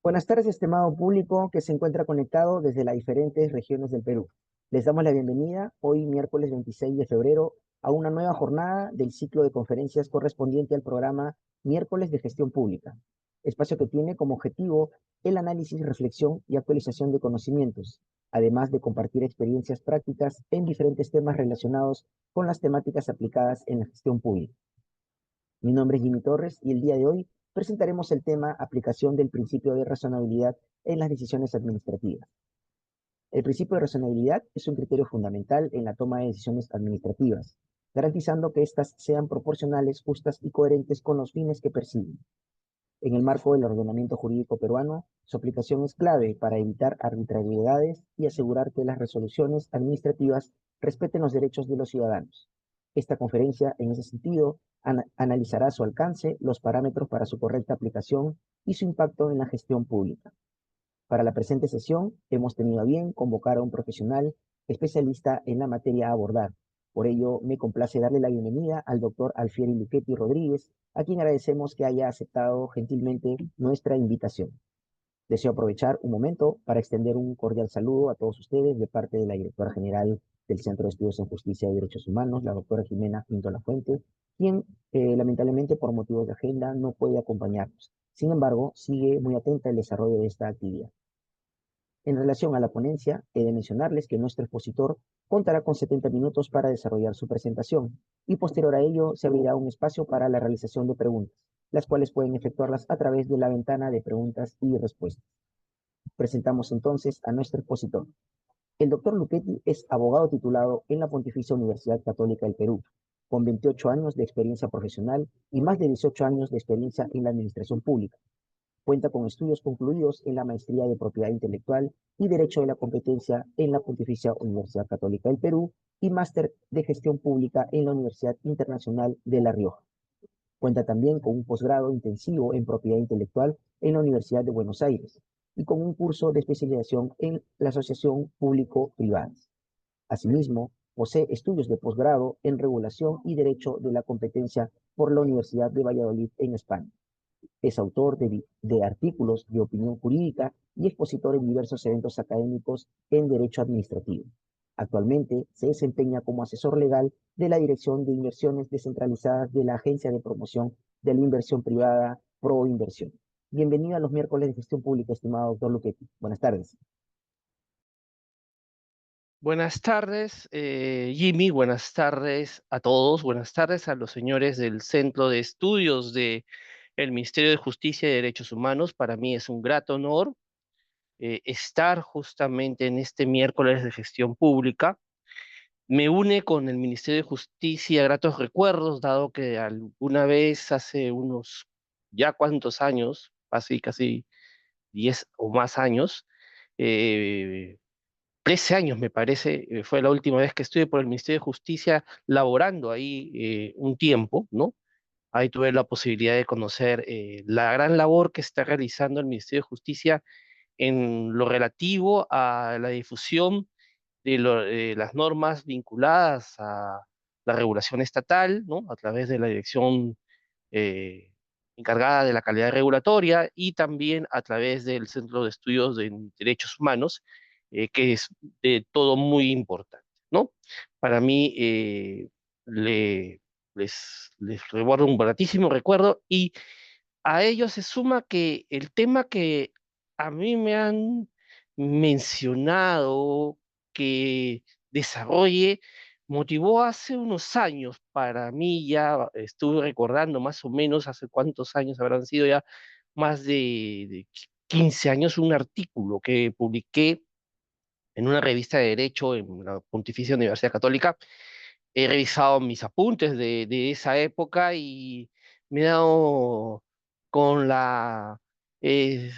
Buenas tardes, estimado público que se encuentra conectado desde las diferentes regiones del Perú. Les damos la bienvenida hoy, miércoles 26 de febrero, a una nueva jornada del ciclo de conferencias correspondiente al programa Miércoles de Gestión Pública, espacio que tiene como objetivo el análisis, reflexión y actualización de conocimientos, además de compartir experiencias prácticas en diferentes temas relacionados con las temáticas aplicadas en la gestión pública. Mi nombre es Jimmy Torres y el día de hoy presentaremos el tema aplicación del principio de razonabilidad en las decisiones administrativas. El principio de razonabilidad es un criterio fundamental en la toma de decisiones administrativas, garantizando que éstas sean proporcionales, justas y coherentes con los fines que persiguen. En el marco del ordenamiento jurídico peruano, su aplicación es clave para evitar arbitrariedades y asegurar que las resoluciones administrativas respeten los derechos de los ciudadanos. Esta conferencia, en ese sentido, analizará su alcance, los parámetros para su correcta aplicación y su impacto en la gestión pública. Para la presente sesión, hemos tenido a bien convocar a un profesional especialista en la materia a abordar. Por ello, me complace darle la bienvenida al doctor Alfieri Luchetti Rodríguez, a quien agradecemos que haya aceptado gentilmente nuestra invitación. Deseo aprovechar un momento para extender un cordial saludo a todos ustedes de parte de la directora general del Centro de Estudios en Justicia y Derechos Humanos, la doctora Jimena Pinto Lafuente, quien lamentablemente por motivos de agenda no puede acompañarnos. Sin embargo, sigue muy atenta al desarrollo de esta actividad. En relación a la ponencia, he de mencionarles que nuestro expositor contará con 70 minutos para desarrollar su presentación y posterior a ello se abrirá un espacio para la realización de preguntas, las cuales pueden efectuarlas a través de la ventana de preguntas y respuestas. Presentamos entonces a nuestro expositor. El doctor Luchetti es abogado titulado en la Pontificia Universidad Católica del Perú, con 28 años de experiencia profesional y más de 18 años de experiencia en la administración pública. Cuenta con estudios concluidos en la Maestría de Propiedad Intelectual y Derecho de la Competencia en la Pontificia Universidad Católica del Perú y Máster de Gestión Pública en la Universidad Internacional de La Rioja. Cuenta también con un posgrado intensivo en Propiedad Intelectual en la Universidad de Buenos Aires y con un curso de especialización en la Asociación Público-Privada. Asimismo, posee estudios de posgrado en Regulación y Derecho de la Competencia por la Universidad de Valladolid en España. Es autor de artículos de opinión jurídica y expositor en diversos eventos académicos en Derecho Administrativo. Actualmente se desempeña como asesor legal de la Dirección de Inversiones Descentralizadas de la Agencia de Promoción de la Inversión Privada Proinversión. Bienvenido a los miércoles de gestión pública, estimado doctor Luchetti. Buenas tardes. Buenas tardes, Jimmy, buenas tardes a todos, buenas tardes a los señores del Centro de Estudios del Ministerio de Justicia y Derechos Humanos. Para mí es un grato honor estar justamente en este miércoles de gestión pública. Me une con el Ministerio de Justicia gratos recuerdos, dado que alguna vez hace unos ya cuantos años, casi 10 o más años, eh, 13 años, me parece, fue la última vez que estuve por el Ministerio de Justicia laborando ahí un tiempo, ¿no? Ahí tuve la posibilidad de conocer la gran labor que está realizando el Ministerio de Justicia en lo relativo a la difusión de las normas vinculadas a la regulación estatal, ¿no? A través de la Dirección eh, encargada de la calidad regulatoria y también a través del Centro de Estudios de Derechos Humanos, que es de todo muy importante, ¿no? Para mí, le, les recuerdo un gratísimo recuerdo y a ello se suma que el tema que a mí me han mencionado que desarrolle motivó hace unos años, para mí ya estuve recordando más o menos hace cuántos años habrán sido ya más de 15 años, un artículo que publiqué en una revista de Derecho en la Pontificia Universidad Católica. He revisado mis apuntes de esa época y me he dado con la eh,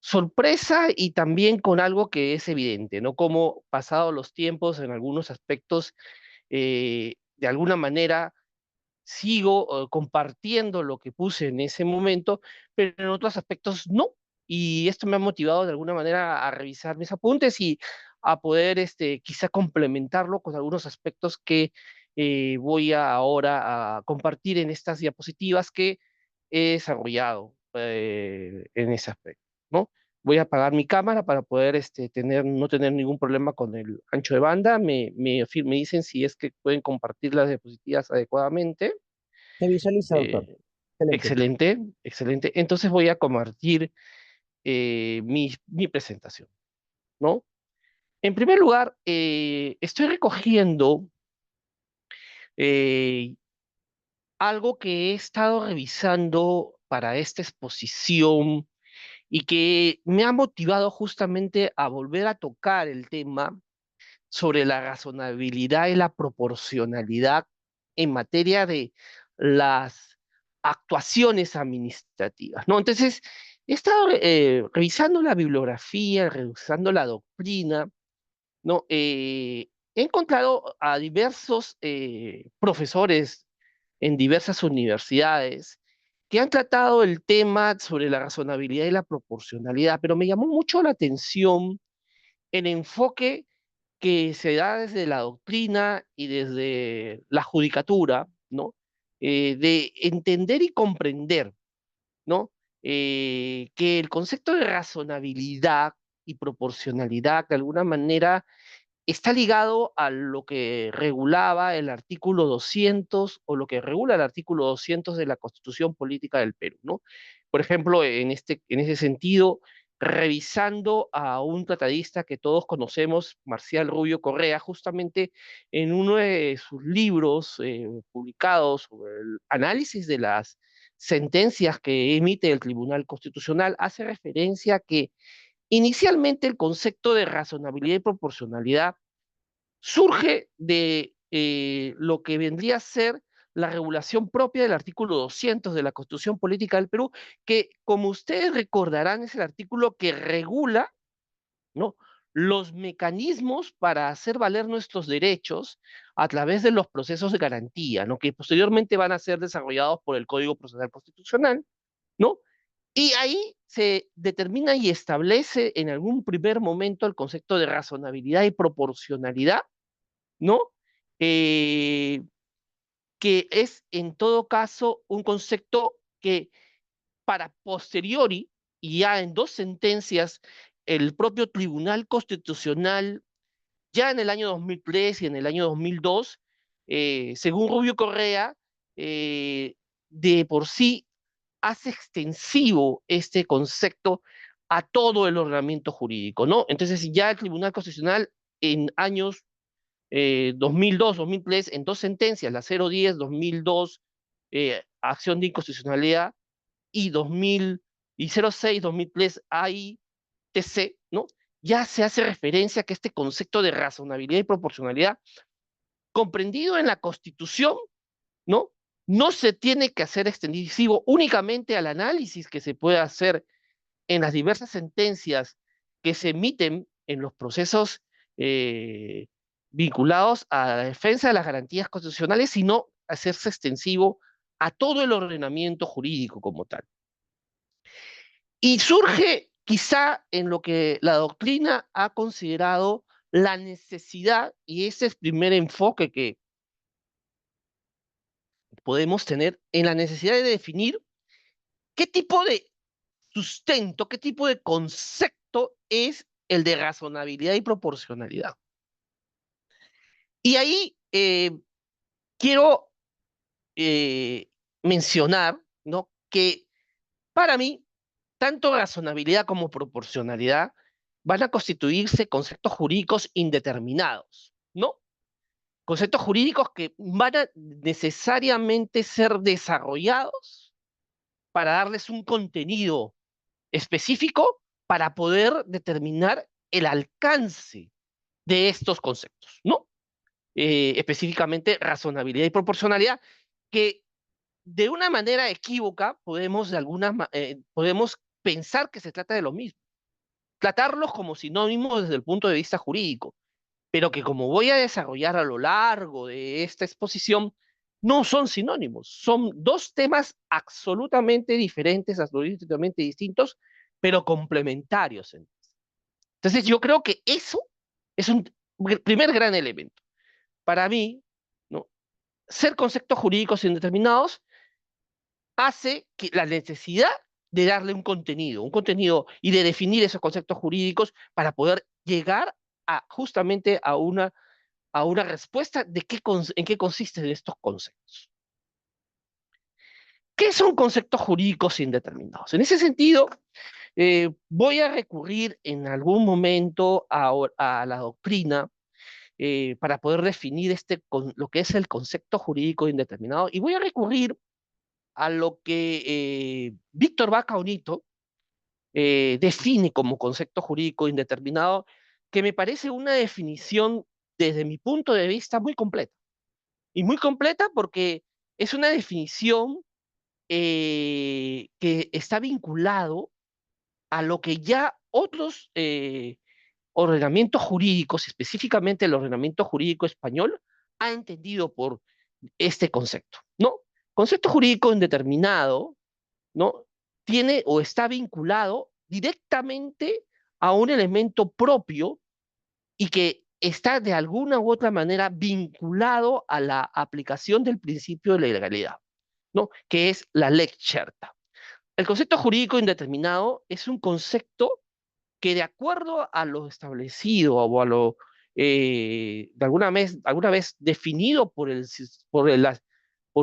sorpresa y también con algo que es evidente, ¿no? Como pasados los tiempos en algunos aspectos, de alguna manera sigo compartiendo lo que puse en ese momento, pero en otros aspectos no. Y esto me ha motivado de alguna manera a revisar mis apuntes y a poder quizá complementarlo con algunos aspectos que voy ahora a compartir en estas diapositivas que he desarrollado en ese aspecto. ¿no? Voy a apagar mi cámara para poder no tener ningún problema con el ancho de banda. Me dicen si es que pueden compartir las diapositivas adecuadamente. Se visualiza, doctor. Eh, Excelente. excelente, excelente. Entonces voy a compartir mi presentación, ¿no? En primer lugar, estoy recogiendo eh, algo que he estado revisando para esta exposición y que me ha motivado justamente a volver a tocar el tema sobre la razonabilidad y la proporcionalidad en materia de las actuaciones administrativas, ¿no? Entonces, he estado revisando la bibliografía, revisando la doctrina, ¿no? He encontrado a diversos profesores en diversas universidades que han tratado el tema sobre la razonabilidad y la proporcionalidad, pero me llamó mucho la atención el enfoque que se da desde la doctrina y desde la judicatura, ¿no? De entender y comprender, ¿no? Que el concepto de razonabilidad y proporcionalidad, de alguna manera, está ligado a lo que regulaba el artículo 200 o lo que regula el artículo 200 de la Constitución Política del Perú, ¿no? Por ejemplo, en ese sentido, revisando a un tratadista que todos conocemos, Marcial Rubio Correa, justamente en uno de sus libros publicados sobre el análisis de las sentencias que emite el Tribunal Constitucional, hace referencia a que inicialmente el concepto de razonabilidad y proporcionalidad surge de lo que vendría a ser la regulación propia del artículo 200 de la Constitución Política del Perú, que como ustedes recordarán es el artículo que regula, ¿no?, los mecanismos para hacer valer nuestros derechos a través de los procesos de garantía, ¿no?, que posteriormente van a ser desarrollados por el Código Procesal Constitucional, ¿no? Y ahí se determina y establece en algún primer momento el concepto de razonabilidad y proporcionalidad, ¿no? Eh, que es en todo caso un concepto que para posteriori, y ya en dos sentencias, el propio Tribunal Constitucional, ya en el año 2003 y en el año 2002, según Rubio Correa, de por sí hace extensivo este concepto a todo el ordenamiento jurídico, ¿no? Entonces ya el Tribunal Constitucional en años 2002, 2003, en dos sentencias, la 010, 2002, acción de inconstitucionalidad, y 2000, y 06, 2003, AITC, ¿no? Ya se hace referencia a que este concepto de razonabilidad y proporcionalidad, comprendido en la Constitución, ¿no? No se tiene que hacer extensivo únicamente al análisis que se puede hacer en las diversas sentencias que se emiten en los procesos eh, vinculados a la defensa de las garantías constitucionales, sino hacerse extensivo a todo el ordenamiento jurídico como tal. Y surge quizá en lo que la doctrina ha considerado la necesidad, y ese es el primer enfoque que podemos tener, en la necesidad de definir qué tipo de sustento, qué tipo de concepto es el de razonabilidad y proporcionalidad. Y ahí quiero eh, mencionar, ¿no?, que para mí, tanto razonabilidad como proporcionalidad van a constituirse conceptos jurídicos indeterminados, ¿no? Conceptos jurídicos que van a necesariamente ser desarrollados para darles un contenido específico para poder determinar el alcance de estos conceptos, ¿no? Específicamente razonabilidad y proporcionalidad, que de una manera equívoca podemos pensar que se trata de lo mismo, tratarlos como sinónimos desde el punto de vista jurídico, pero que como voy a desarrollar a lo largo de esta exposición, no son sinónimos, son dos temas absolutamente diferentes, absolutamente distintos, pero complementarios. Entonces yo creo que eso es un primer gran elemento. Para mí, ¿no?, ser conceptos jurídicos indeterminados hace que la necesidad de darle un contenido y de definir esos conceptos jurídicos para poder llegar a justamente a una respuesta de en qué consisten estos conceptos. ¿Qué son conceptos jurídicos indeterminados? En ese sentido, voy a recurrir en algún momento a la doctrina para poder definir lo que es el concepto jurídico indeterminado y voy a recurrir a lo que Víctor Vaca Onito define como concepto jurídico indeterminado, que me parece una definición desde mi punto de vista muy completa. Y muy completa porque es una definición que está vinculado a lo que ya otros ordenamientos jurídicos, específicamente el ordenamiento jurídico español, ha entendido por este concepto, ¿no? Concepto jurídico indeterminado, ¿no? Tiene o está vinculado directamente a un elemento propio y que está de alguna u otra manera vinculado a la aplicación del principio de la legalidad, ¿no? Que es la lex certa. El concepto jurídico indeterminado es un concepto que de acuerdo a lo establecido o a lo de alguna vez definido por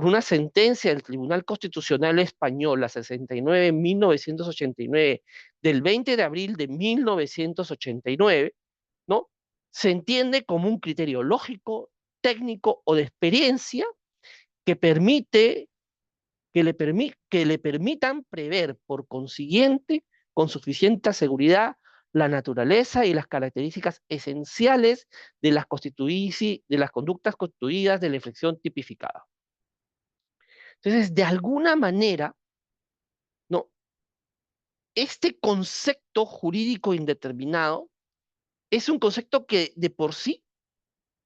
una sentencia del Tribunal Constitucional Español, la 69-1989, del 20 de abril de 1989, ¿no? Se entiende como un criterio lógico, técnico o de experiencia que que le permitan prever, por consiguiente, con suficiente seguridad, la naturaleza y las características esenciales de de las conductas constituidas de la infracción tipificada. Entonces, de alguna manera, ¿no? Este concepto jurídico indeterminado es un concepto que de por sí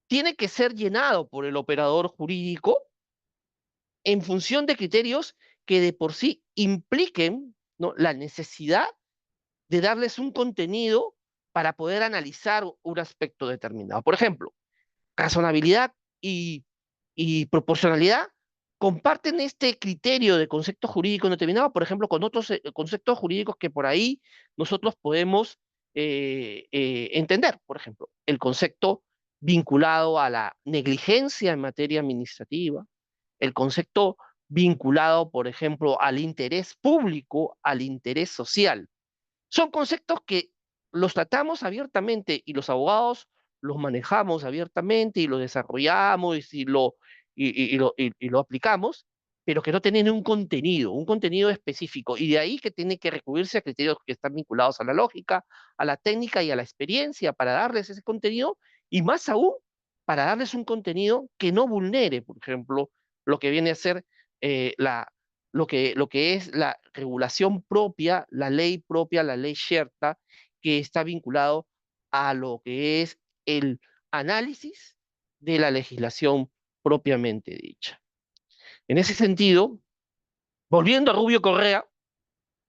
tiene que ser llenado por el operador jurídico en función de criterios que de por sí impliquen, ¿no?, la necesidad de darles un contenido para poder analizar un aspecto determinado. Por ejemplo, razonabilidad y, y proporcionalidad comparten este criterio de concepto jurídico determinado, por ejemplo, con otros conceptos jurídicos que por ahí nosotros podemos entender. Por ejemplo, el concepto vinculado a la negligencia en materia administrativa, el concepto vinculado, por ejemplo, al interés público, al interés social. Son conceptos que los tratamos abiertamente y los abogados los manejamos abiertamente y lo desarrollamos y lo aplicamos, pero que no tienen un contenido específico. Y de ahí que tiene que recurrirse a criterios que están vinculados a la lógica, a la técnica y a la experiencia para darles ese contenido y más aún para darles un contenido que no vulnere, por ejemplo, lo que viene a ser lo que es la regulación propia, la ley Sherta, que está vinculado a lo que es el análisis de la legislación propiamente dicha. En ese sentido, volviendo a Rubio Correa,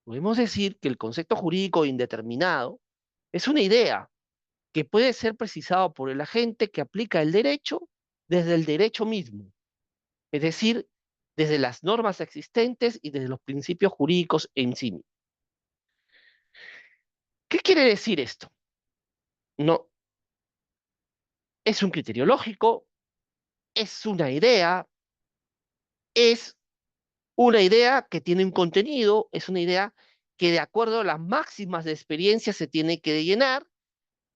podemos decir que el concepto jurídico indeterminado es una idea que puede ser precisado por el agente que aplica el derecho desde el derecho mismo, es decir, desde las normas existentes y desde los principios jurídicos en sí mismos. ¿Qué quiere decir esto? No, es un criterio lógico, es es una idea que tiene un contenido, es una idea que de acuerdo a las máximas de experiencia se tiene que llenar,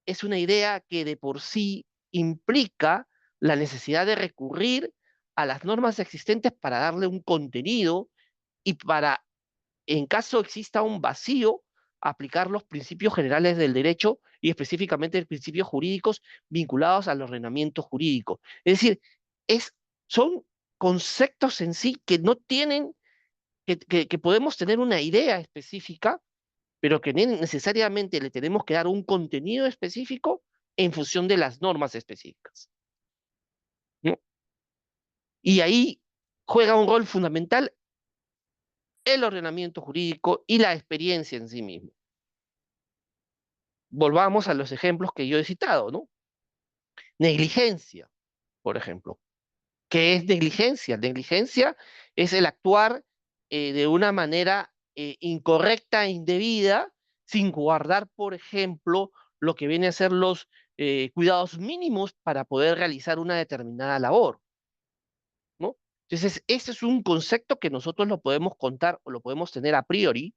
es una idea que de por sí implica la necesidad de recurrir a las normas existentes para darle un contenido y para, en caso exista un vacío, aplicar los principios generales del derecho y específicamente los principios jurídicos vinculados al ordenamiento jurídico. Es decir, es, son conceptos en sí que no tienen, que podemos tener una idea específica, pero que necesariamente le tenemos que dar un contenido específico en función de las normas específicas, ¿no? Y ahí juega un rol fundamental el ordenamiento jurídico y la experiencia en sí mismo. Volvamos a los ejemplos que yo he citado, ¿no? Negligencia, por ejemplo. ¿Qué es negligencia? Negligencia es el actuar de una manera incorrecta e indebida, sin guardar, por ejemplo, lo que viene a ser los cuidados mínimos para poder realizar una determinada labor, ¿no? Entonces, ese es un concepto que nosotros lo podemos contar o lo podemos tener a priori,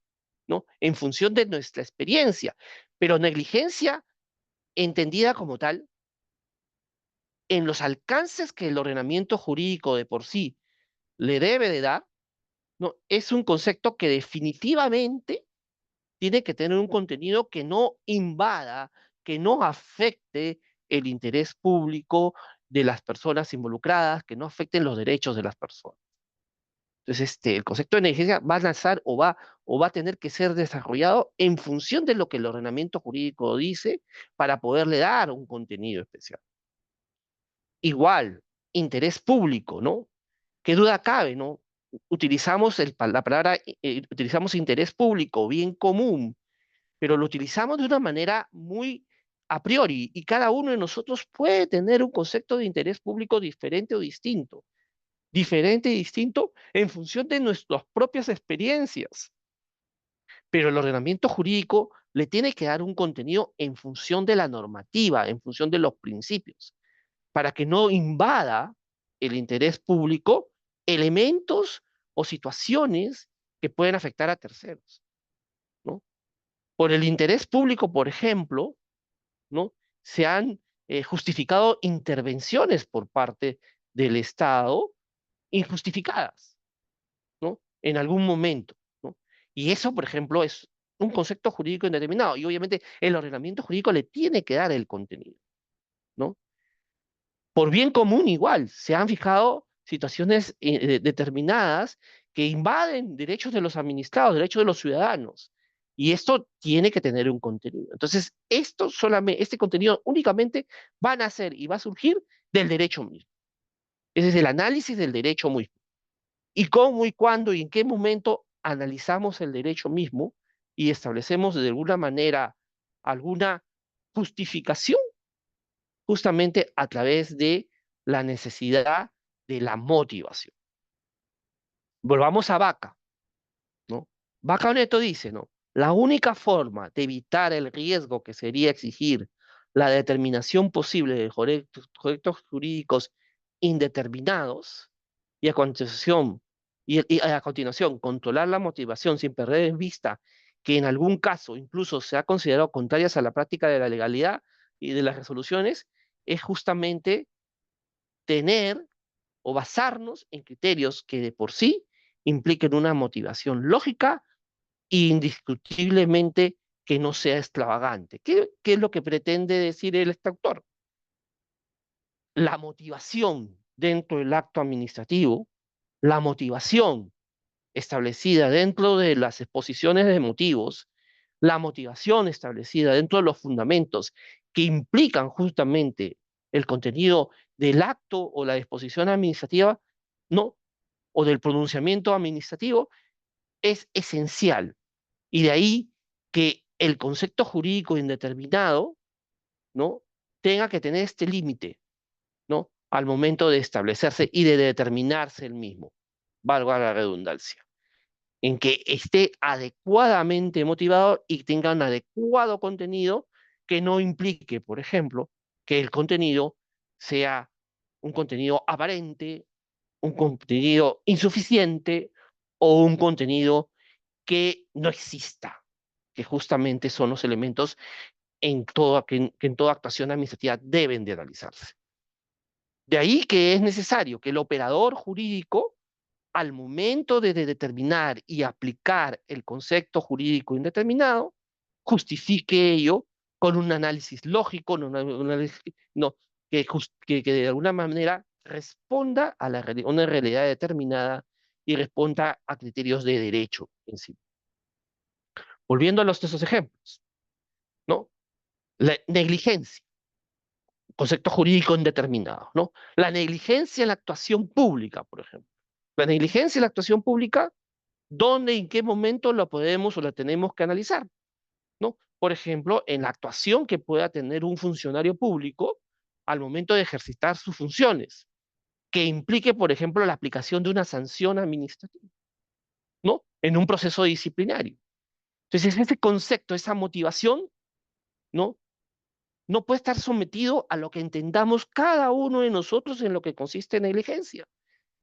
¿no? En función de nuestra experiencia. Pero negligencia, entendida como tal, en los alcances que el ordenamiento jurídico de por sí le debe de dar, ¿no? Es un concepto que definitivamente tiene que tener un contenido que no invada, que no afecte el interés público de las personas involucradas, que no afecten los derechos de las personas. Entonces, el concepto de negligencia va a lanzar o va a tener que ser desarrollado en función de lo que el ordenamiento jurídico dice para poderle dar un contenido especial. Igual, interés público, ¿no? ¿Qué duda cabe, no? Utilizamos la palabra, utilizamos interés público, bien común, pero lo utilizamos de una manera muy a priori y cada uno de nosotros puede tener un concepto de interés público diferente y distinto en función de nuestras propias experiencias. Pero el ordenamiento jurídico le tiene que dar un contenido en función de la normativa, en función de los principios, para que no invada el interés público elementos o situaciones que pueden afectar a terceros, ¿no? Por el interés público, por ejemplo, ¿no? Se han justificado intervenciones por parte del Estado injustificadas, ¿no? En algún momento, ¿no? Y eso, por ejemplo, es un concepto jurídico indeterminado y obviamente el ordenamiento jurídico le tiene que dar el contenido, ¿no? Por bien común igual, se han fijado situaciones determinadas que invaden derechos de los administrados, derechos de los ciudadanos. Y esto tiene que tener un contenido. Entonces, este contenido únicamente va a nacer y va a surgir del derecho mismo. Ese es el análisis del derecho mismo. Y cómo y cuándo y en qué momento analizamos el derecho mismo y establecemos de alguna manera alguna justificación justamente a través de la necesidad de la motivación. Volvamos a Vaca, ¿no? Vaca Neto dice, ¿no? La única forma de evitar el riesgo que sería exigir la determinación posible de correctos jurídicos indeterminados y a continuación controlar la motivación sin perder en vista que en algún caso incluso se ha considerado contrarias a la práctica de la legalidad y de las resoluciones, es justamente tener o basarnos en criterios que de por sí impliquen una motivación lógica e indiscutiblemente que no sea extravagante. ¿Qué es lo que pretende decir el este autor? La motivación dentro del acto administrativo, la motivación establecida dentro de las exposiciones de motivos, la motivación establecida dentro de los fundamentos que implican justamente el contenido del acto o la disposición administrativa, no, o del pronunciamiento administrativo, es esencial. Y de ahí que el concepto jurídico indeterminado, ¿no? Tenga que tener este límite, ¿no? Al momento de establecerse y de determinarse el mismo, valga la redundancia, en que esté adecuadamente motivado y tenga un adecuado contenido que no implique, por ejemplo, que el contenido sea un contenido aparente, un contenido insuficiente o un contenido que no exista, que justamente son los elementos que en toda actuación administrativa deben de analizarse. De ahí que es necesario que el operador jurídico, al momento de determinar y aplicar el concepto jurídico indeterminado, justifique ello con un análisis lógico, no, que de alguna manera responda a una realidad determinada y responda a criterios de derecho en sí. Volviendo a esos ejemplos, ¿no? La negligencia, concepto jurídico indeterminado, ¿no? La negligencia en la actuación pública, por ejemplo. La negligencia en la actuación pública, ¿dónde y en qué momento la podemos o la tenemos que analizar? ¿No? Por ejemplo, en la actuación que pueda tener un funcionario público al momento de ejercitar sus funciones, que implique, por ejemplo, la aplicación de una sanción administrativa, ¿no? en un proceso disciplinario. Entonces, ese concepto, esa motivación, ¿no? No puede estar sometido a lo que entendamos cada uno de nosotros en lo que consiste negligencia,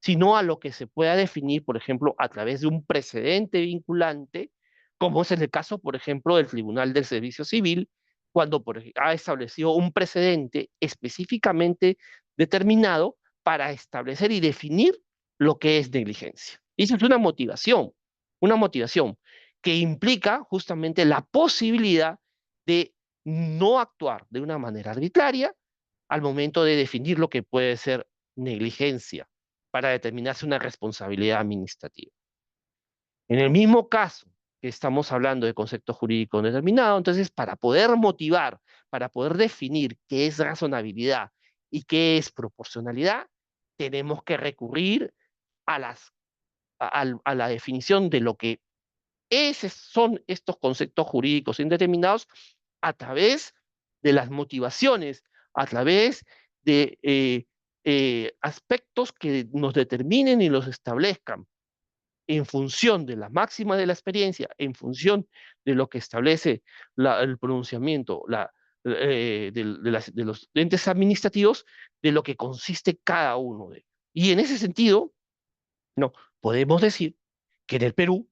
sino a lo que se pueda definir, por ejemplo, a través de un precedente vinculante, como es en el caso, por ejemplo, del Tribunal del Servicio Civil, cuando ha establecido un precedente específicamente determinado para establecer y definir lo que es negligencia. Y eso es una motivación que implica justamente la posibilidad de no actuar de una manera arbitraria al momento de definir lo que puede ser negligencia para determinarse una responsabilidad administrativa. En el mismo caso que estamos hablando de concepto jurídico determinado, entonces para poder motivar, para poder definir qué es razonabilidad y qué es proporcionalidad, tenemos que recurrir a, a la definición de lo que esos son estos conceptos jurídicos indeterminados a través de las motivaciones, a través de aspectos que nos determinen y los establezcan en función de la máxima de la experiencia, en función de lo que establece el pronunciamiento de los entes administrativos, de lo que consiste cada uno de ellos. Y en ese sentido, no, podemos decir que en el Perú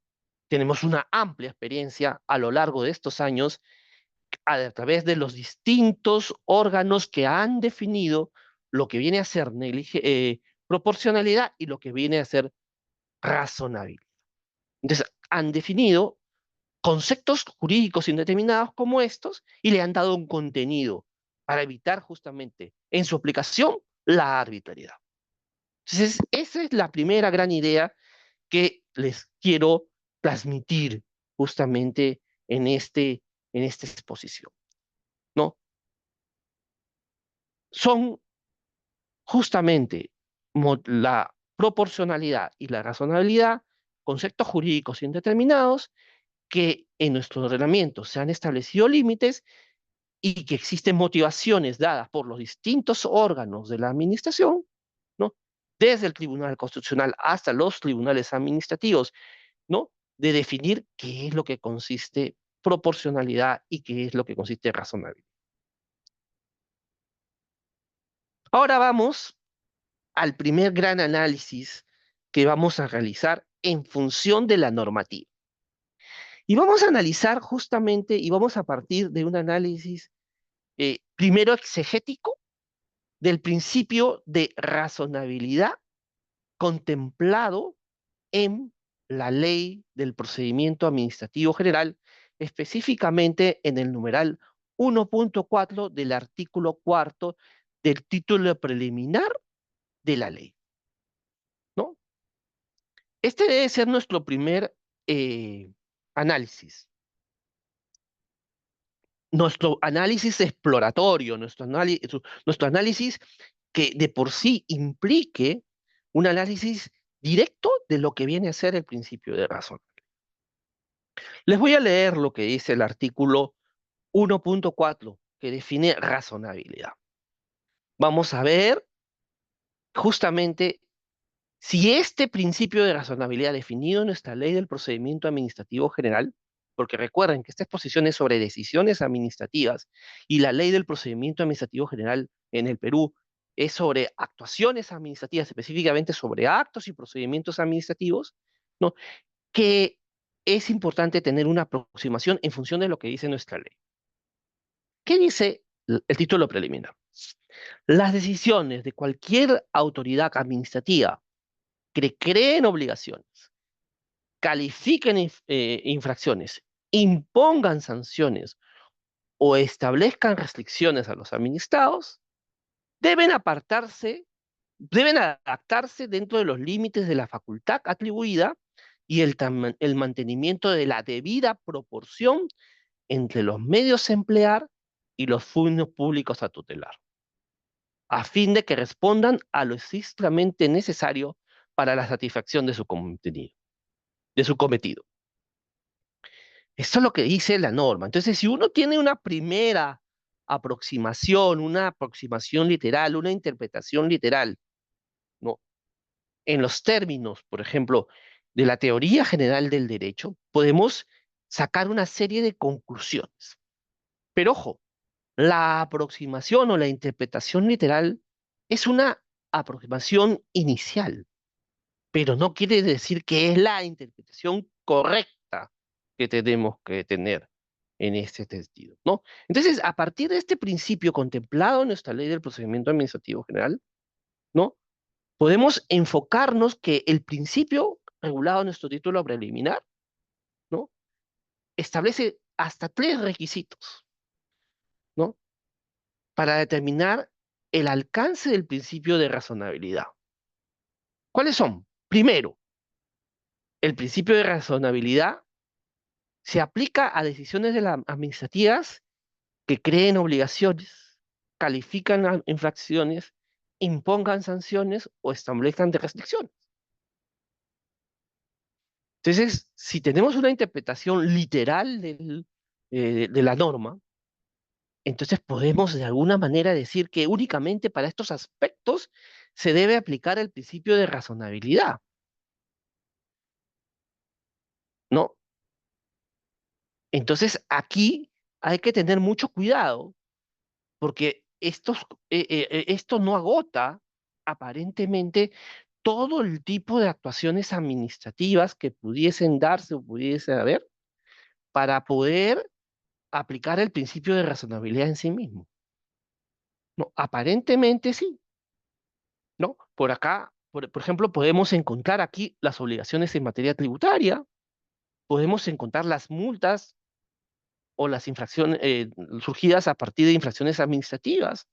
tenemos una amplia experiencia a lo largo de estos años a través de los distintos órganos que han definido lo que viene a ser proporcionalidad y lo que viene a ser razonabilidad. Entonces, han definido conceptos jurídicos indeterminados como estos y le han dado un contenido para evitar justamente en su aplicación la arbitrariedad. Entonces, esa es la primera gran idea que les quiero transmitir justamente en, en esta exposición, ¿no? Son justamente la proporcionalidad y la razonabilidad, conceptos jurídicos indeterminados, que en nuestro ordenamiento se han establecido límites y que existen motivaciones dadas por los distintos órganos de la administración, ¿no? Desde el Tribunal Constitucional hasta los tribunales administrativos, ¿no? De definir qué es lo que consiste proporcionalidad y qué es lo que consiste razonabilidad. Ahora vamos al primer gran análisis que vamos a realizar en función de la normativa. Y vamos a analizar justamente, y vamos a partir de un análisis primero exegético del principio de razonabilidad contemplado en la ley del procedimiento administrativo general, específicamente en el numeral 1.4 del artículo cuarto del título preliminar de la ley, ¿no? Este debe ser nuestro primer análisis, nuestro análisis exploratorio, nuestro análisis que de por sí implique un análisis directo de lo que viene a ser el principio de razón. Les voy a leer lo que dice el artículo 1.4, que define razonabilidad. Vamos a ver justamente si este principio de razonabilidad definido en nuestra ley del procedimiento administrativo general, porque recuerden que esta exposición es sobre decisiones administrativas y la ley del procedimiento administrativo general en el Perú es sobre actuaciones administrativas, específicamente sobre actos y procedimientos administrativos, ¿no? Que es importante tener una aproximación en función de lo que dice nuestra ley. ¿Qué dice el título preliminar? Las decisiones de cualquier autoridad administrativa que creen obligaciones, califiquen infracciones, impongan sanciones o establezcan restricciones a los administrados, deben deben adaptarse dentro de los límites de la facultad atribuida y el mantenimiento de la debida proporción entre los medios a emplear y los fondos públicos a tutelar, a fin de que respondan a lo estrictamente necesario para la satisfacción de su contenido, de su cometido. Esto es lo que dice la norma. Entonces, si uno tiene una primera aproximación, una aproximación literal, una interpretación literal, ¿no? En los términos, por ejemplo, de la teoría general del derecho, podemos sacar una serie de conclusiones. Pero ojo, la aproximación o la interpretación literal es una aproximación inicial, pero no quiere decir que es la interpretación correcta que tenemos que tener en este sentido, ¿no? Entonces, a partir de este principio contemplado en nuestra ley del procedimiento administrativo general, ¿no? Podemos enfocarnos que el principio regulado en nuestro título preliminar, ¿no? Establece hasta tres requisitos, ¿no? Para determinar el alcance del principio de razonabilidad. ¿Cuáles son? Primero, el principio de razonabilidad se aplica a decisiones administrativas que creen obligaciones, califican infracciones, impongan sanciones o establezcan restricciones. Entonces, si tenemos una interpretación literal de la norma, entonces podemos de alguna manera decir que únicamente para estos aspectos se debe aplicar el principio de razonabilidad, ¿no? Entonces, aquí hay que tener mucho cuidado porque esto no agota aparentemente todo el tipo de actuaciones administrativas que pudiesen darse o pudiese haber para poder aplicar el principio de razonabilidad en sí mismo. No, aparentemente sí, ¿no? Por acá, por ejemplo, podemos encontrar aquí las obligaciones en materia tributaria, podemos encontrar las multas o las infracciones surgidas a partir de infracciones administrativas,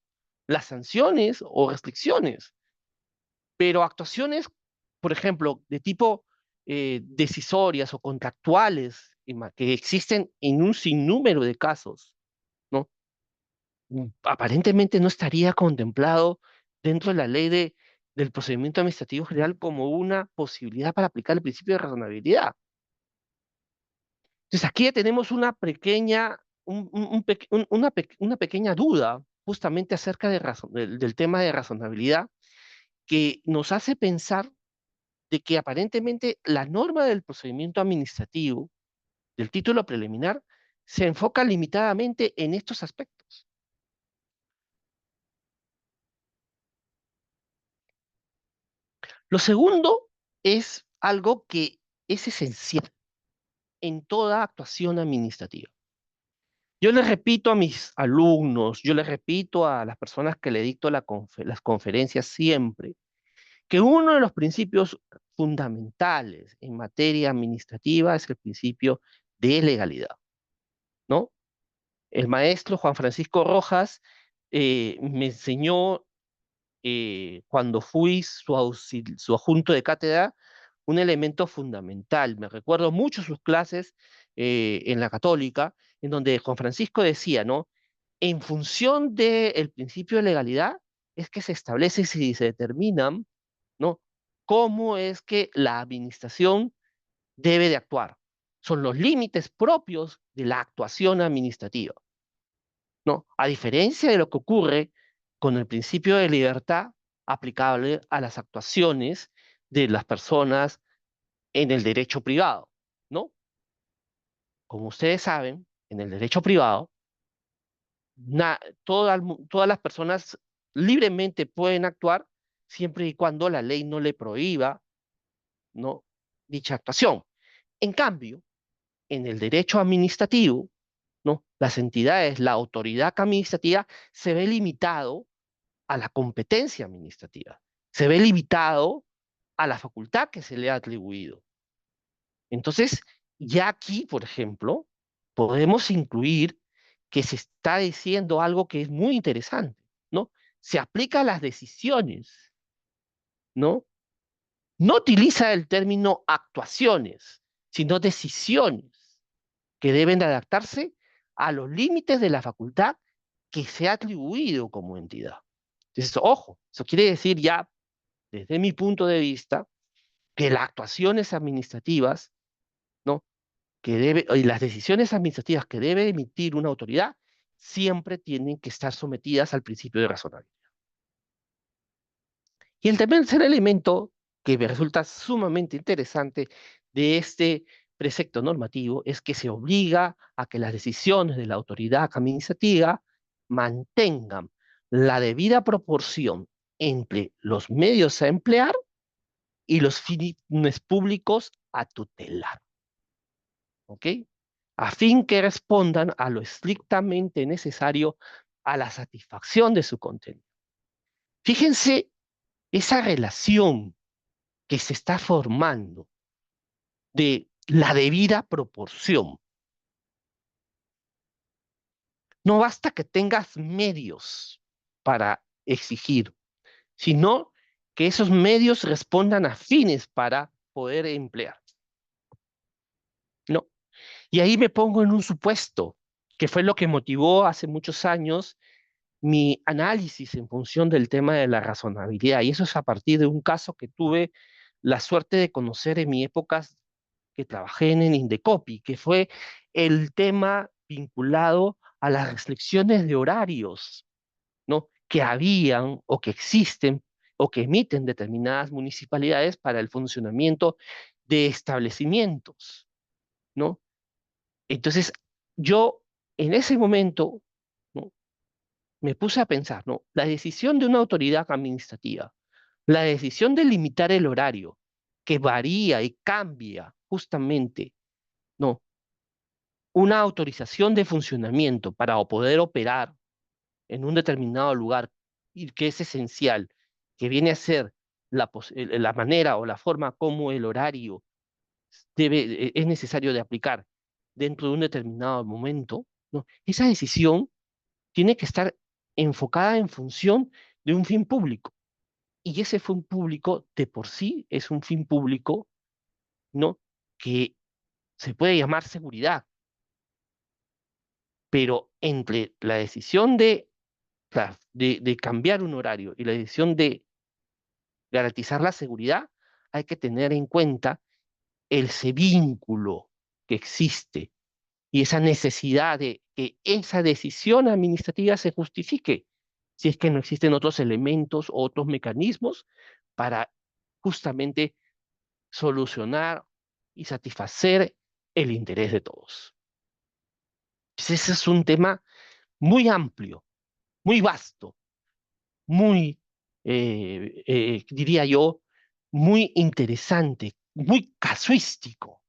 las sanciones o restricciones, pero actuaciones, por ejemplo, de tipo decisorias o contractuales que existen en un sinnúmero de casos, ¿no? Aparentemente no estaría contemplado dentro de la ley del procedimiento administrativo general como una posibilidad para aplicar el principio de razonabilidad. Entonces aquí ya tenemos una pequeña, una pequeña duda justamente acerca del tema de razonabilidad que nos hace pensar de que aparentemente la norma del procedimiento administrativo del título preliminar se enfoca limitadamente en estos aspectos. Lo segundo es algo que es esencial en toda actuación administrativa. Yo les repito a mis alumnos, yo les repito a las personas que le dicto las conferencias siempre, que uno de los principios fundamentales en materia administrativa es el principio de legalidad, ¿no? El maestro Juan Francisco Rojas me enseñó cuando fui su adjunto de cátedra un elemento fundamental. Me recuerdo mucho sus clases en la Católica, en donde Juan Francisco decía, ¿no? En función del principio de legalidad es que se establece y se determinan, ¿no? Cómo es que la administración debe de actuar. Son los límites propios de la actuación administrativa, ¿no? A diferencia de lo que ocurre con el principio de libertad aplicable a las actuaciones de las personas en el derecho privado, ¿no? Como ustedes saben, en el derecho privado, todas las personas libremente pueden actuar siempre y cuando la ley no le prohíba, ¿no? Dicha actuación. En cambio, en el derecho administrativo, ¿no? Las entidades, la autoridad administrativa se ve limitado a la competencia administrativa, se ve limitado a la facultad que se le ha atribuido. Entonces, ya aquí, por ejemplo, podemos incluir que se está diciendo algo que es muy interesante, ¿no? Se aplica a las decisiones, ¿no? No utiliza el término actuaciones, sino decisiones que deben de adaptarse a los límites de la facultad que se ha atribuido como entidad. Entonces, ojo, eso quiere decir ya, desde mi punto de vista, que las actuaciones administrativas, ¿no? Y las decisiones administrativas que debe emitir una autoridad siempre tienen que estar sometidas al principio de razonabilidad. Y el tercer elemento que me resulta sumamente interesante de este precepto normativo es que se obliga a que las decisiones de la autoridad administrativa mantengan la debida proporción entre los medios a emplear y los fines públicos a tutelar, ¿ok? A fin que respondan a lo estrictamente necesario a la satisfacción de su contenido. Fíjense esa relación que se está formando de la debida proporción. No basta que tengas medios para exigir, sino que esos medios respondan a fines para poder emplear. No. Y ahí me pongo en un supuesto, que fue lo que motivó hace muchos años mi análisis en función del tema de la razonabilidad. Y eso es a partir de un caso que tuve la suerte de conocer en mi época que trabajé en Indecopi, que fue el tema vinculado a las restricciones de horarios, ¿no? Que habían o que existen o que emiten determinadas municipalidades para el funcionamiento de establecimientos, ¿no? Entonces, yo en ese momento, ¿no? Me puse a pensar, ¿no? La decisión de una autoridad administrativa, la decisión de limitar el horario, que varía y cambia justamente, ¿no? Una autorización de funcionamiento para poder operar en un determinado lugar y que es esencial, que viene a ser la manera o la forma como el horario es necesario de aplicar dentro de un determinado momento, ¿no? Esa decisión tiene que estar enfocada en función de un fin público. Y ese fin público de por sí es un fin público, ¿no? Que se puede llamar seguridad, pero entre la decisión de cambiar un horario y la decisión de garantizar la seguridad, hay que tener en cuenta ese vínculo que existe y esa necesidad de que esa decisión administrativa se justifique, si es que no existen otros elementos o otros mecanismos para justamente solucionar y satisfacer el interés de todos. Entonces, ese es un tema muy amplio, muy vasto, muy, diría yo, muy interesante, muy casuístico,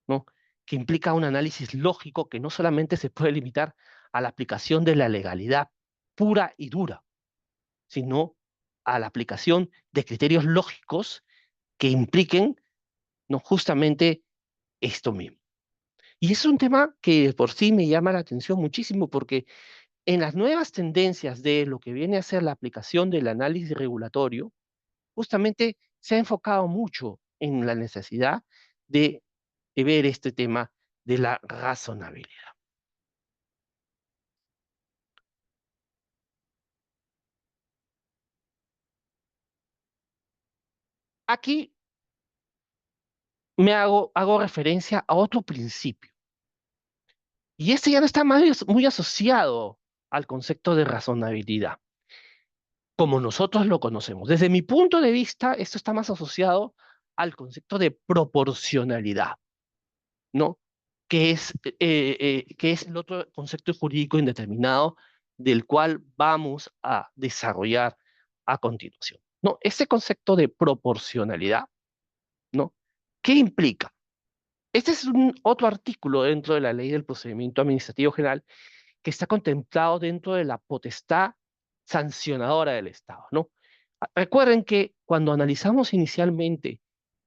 ¿no? Que implica un análisis lógico que no solamente se puede limitar a la aplicación de la legalidad pura y dura, sino a la aplicación de criterios lógicos que impliquen, no justamente esto mismo. Y es un tema que por sí me llama la atención muchísimo porque en las nuevas tendencias de lo que viene a ser la aplicación del análisis regulatorio, justamente se ha enfocado mucho en la necesidad de, de ver este tema de la razonabilidad. Aquí hago referencia a otro principio, y este ya no está muy asociado al concepto de razonabilidad, como nosotros lo conocemos. Desde mi punto de vista, esto está más asociado al concepto de proporcionalidad, ¿no? Que es el otro concepto jurídico indeterminado del cual vamos a desarrollar a continuación. No, este concepto de proporcionalidad, ¿no? ¿Qué implica? Este es un otro artículo dentro de la Ley del Procedimiento Administrativo General que está contemplado dentro de la potestad sancionadora del Estado, ¿no? Recuerden que cuando analizamos inicialmente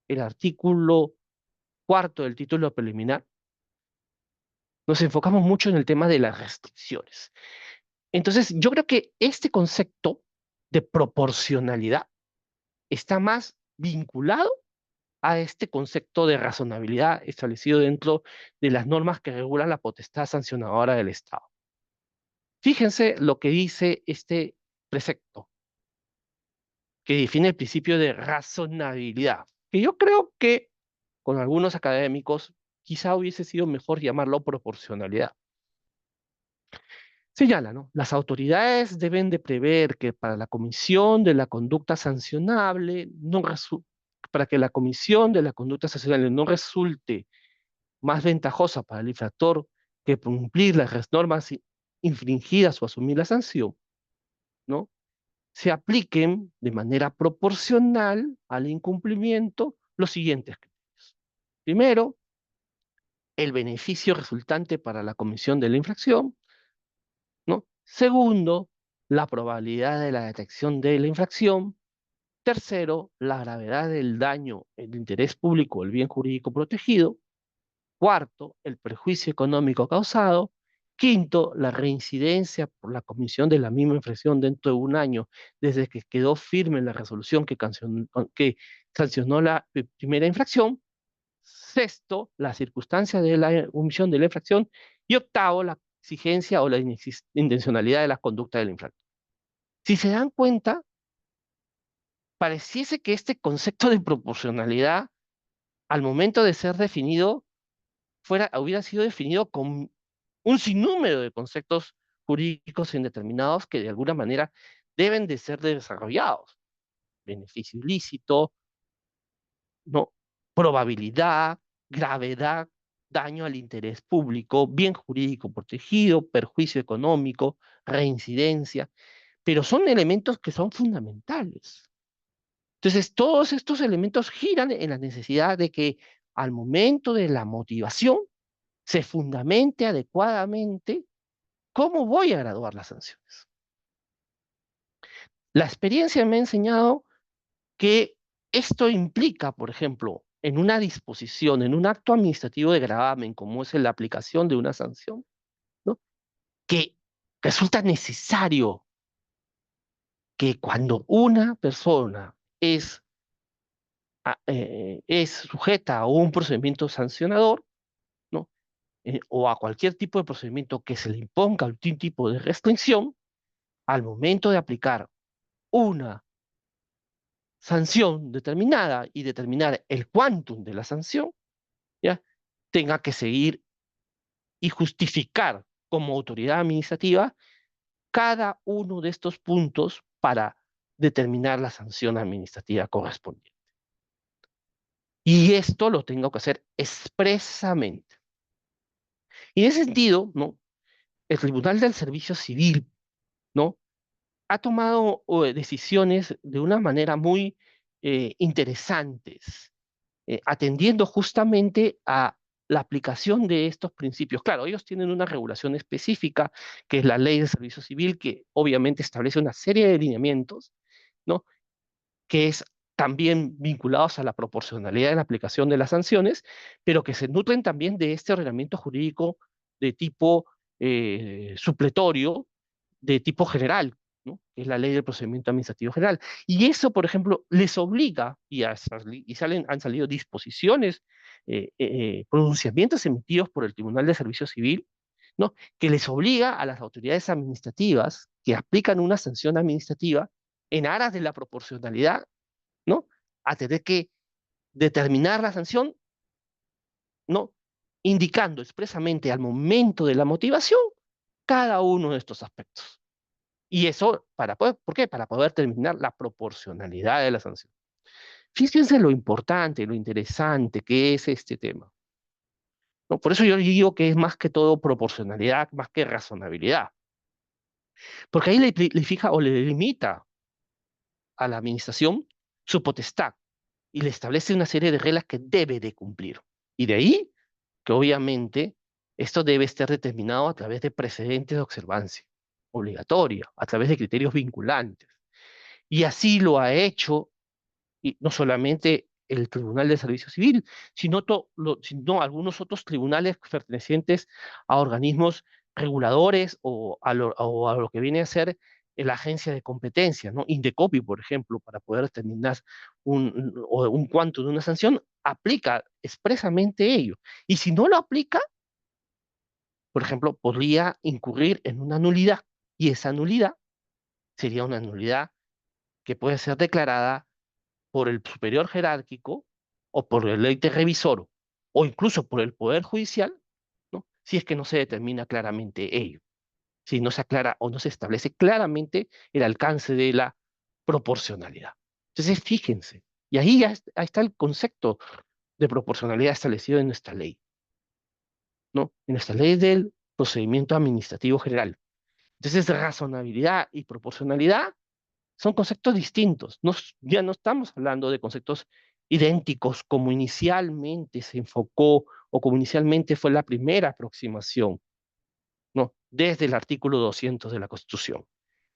el artículo cuarto del título preliminar, nos enfocamos mucho en el tema de las restricciones. Entonces, yo creo que este concepto de proporcionalidad está más vinculado a este concepto de razonabilidad establecido dentro de las normas que regulan la potestad sancionadora del Estado. Fíjense lo que dice este precepto, que define el principio de razonabilidad, que yo creo que con algunos académicos quizá hubiese sido mejor llamarlo proporcionalidad. Señala, ¿no? Las autoridades deben de prever que para la comisión de la conducta sancionable no para que la comisión de la conducta sancionable no resulte más ventajosa para el infractor que cumplir las normas infringidas o asumir la sanción, ¿no? Se apliquen de manera proporcional al incumplimiento los siguientes criterios. Primero, el beneficio resultante para la comisión de la infracción, ¿no? Segundo, la probabilidad de la detección de la infracción. Tercero, la gravedad del daño, el interés público o el bien jurídico protegido. Cuarto, el perjuicio económico causado. Quinto, la reincidencia por la comisión de la misma infracción dentro de un año desde que quedó firme la resolución que sancionó la primera infracción. Sexto, la circunstancia de la omisión de la infracción. Y octavo, la exigencia o la intencionalidad de la conducta del infractor. Si se dan cuenta, pareciese que este concepto de proporcionalidad, al momento de ser definido, hubiera sido definido con un sinnúmero de conceptos jurídicos indeterminados que de alguna manera deben de ser desarrollados. Beneficio ilícito, ¿no? Probabilidad, gravedad, daño al interés público, bien jurídico protegido, perjuicio económico, reincidencia, pero son elementos que son fundamentales. Entonces, todos estos elementos giran en la necesidad de que al momento de la motivación se fundamente adecuadamente cómo voy a graduar las sanciones. La experiencia me ha enseñado que esto implica, por ejemplo, en una disposición, en un acto administrativo de gravamen, como es la aplicación de una sanción, ¿no? Que resulta necesario que cuando una persona es sujeta a un procedimiento sancionador, ¿no? O a cualquier tipo de procedimiento que se le imponga algún tipo de restricción, al momento de aplicar una sanción determinada y determinar el quantum de la sanción, ¿ya? Tenga que seguir y justificar como autoridad administrativa cada uno de estos puntos para determinar la sanción administrativa correspondiente. Y esto lo tengo que hacer expresamente. Y en ese sentido, ¿no? El Tribunal del Servicio Civil, ¿no? Ha tomado decisiones de una manera muy interesantes, atendiendo justamente a la aplicación de estos principios. Claro, ellos tienen una regulación específica, que es la Ley de Servicio Civil, que obviamente establece una serie de lineamientos, ¿no? Que es también vinculados a la proporcionalidad de la aplicación de las sanciones, pero que se nutren también de este ordenamiento jurídico de tipo supletorio, de tipo general, ¿no? Que es la ley del procedimiento administrativo general. Y eso, por ejemplo, les obliga, han salido disposiciones, pronunciamientos emitidos por el Tribunal de Servicio Civil, ¿no? Que les obliga a las autoridades administrativas que aplican una sanción administrativa en aras de la proporcionalidad, ¿no? A tener que determinar la sanción, ¿no? Indicando expresamente al momento de la motivación cada uno de estos aspectos. Y eso, ¿por qué? Para poder determinar la proporcionalidad de la sanción. Fíjense lo importante, lo interesante que es este tema, ¿no? Por eso yo digo que es más que todo proporcionalidad, más que razonabilidad. Porque ahí le fija o le limita a la administración su potestad y le establece una serie de reglas que debe de cumplir. Y de ahí que obviamente esto debe estar determinado a través de precedentes de observancia obligatoria, a través de criterios vinculantes. Y así lo ha hecho, y no solamente el Tribunal de Servicio Civil, sino algunos otros tribunales pertenecientes a organismos reguladores o a lo que viene a ser la agencia de competencia, ¿no? Indecopi, por ejemplo, para poder determinar un cuánto de una sanción, aplica expresamente ello. Y si no lo aplica, por ejemplo, podría incurrir en una nulidad, y esa nulidad sería una nulidad que puede ser declarada por el superior jerárquico o por el ente revisor o incluso por el Poder Judicial, ¿no? Si es que no se determina claramente ello, si no se aclara o no se establece claramente el alcance de la proporcionalidad. Entonces, fíjense, Y ahí ahí está el concepto de proporcionalidad establecido en nuestra ley, ¿no? En nuestra ley del procedimiento administrativo general. Entonces, razonabilidad y proporcionalidad son conceptos distintos. Ya no estamos hablando de conceptos idénticos como inicialmente se enfocó o como inicialmente fue la primera aproximación, ¿no? Desde el artículo 200 de la Constitución,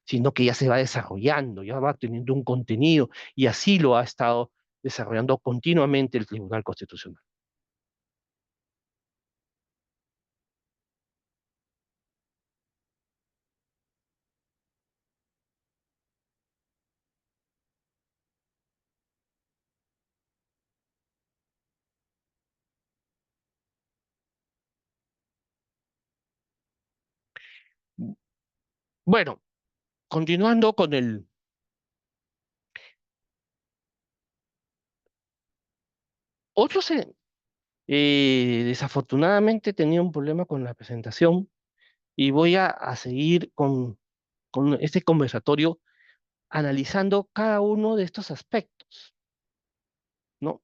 sino que ya se va desarrollando, ya va teniendo un contenido y así lo ha estado desarrollando continuamente el Tribunal Constitucional. Bueno, continuando con el otro, desafortunadamente tenía un problema con la presentación y voy a seguir con este conversatorio analizando cada uno de estos aspectos, ¿no?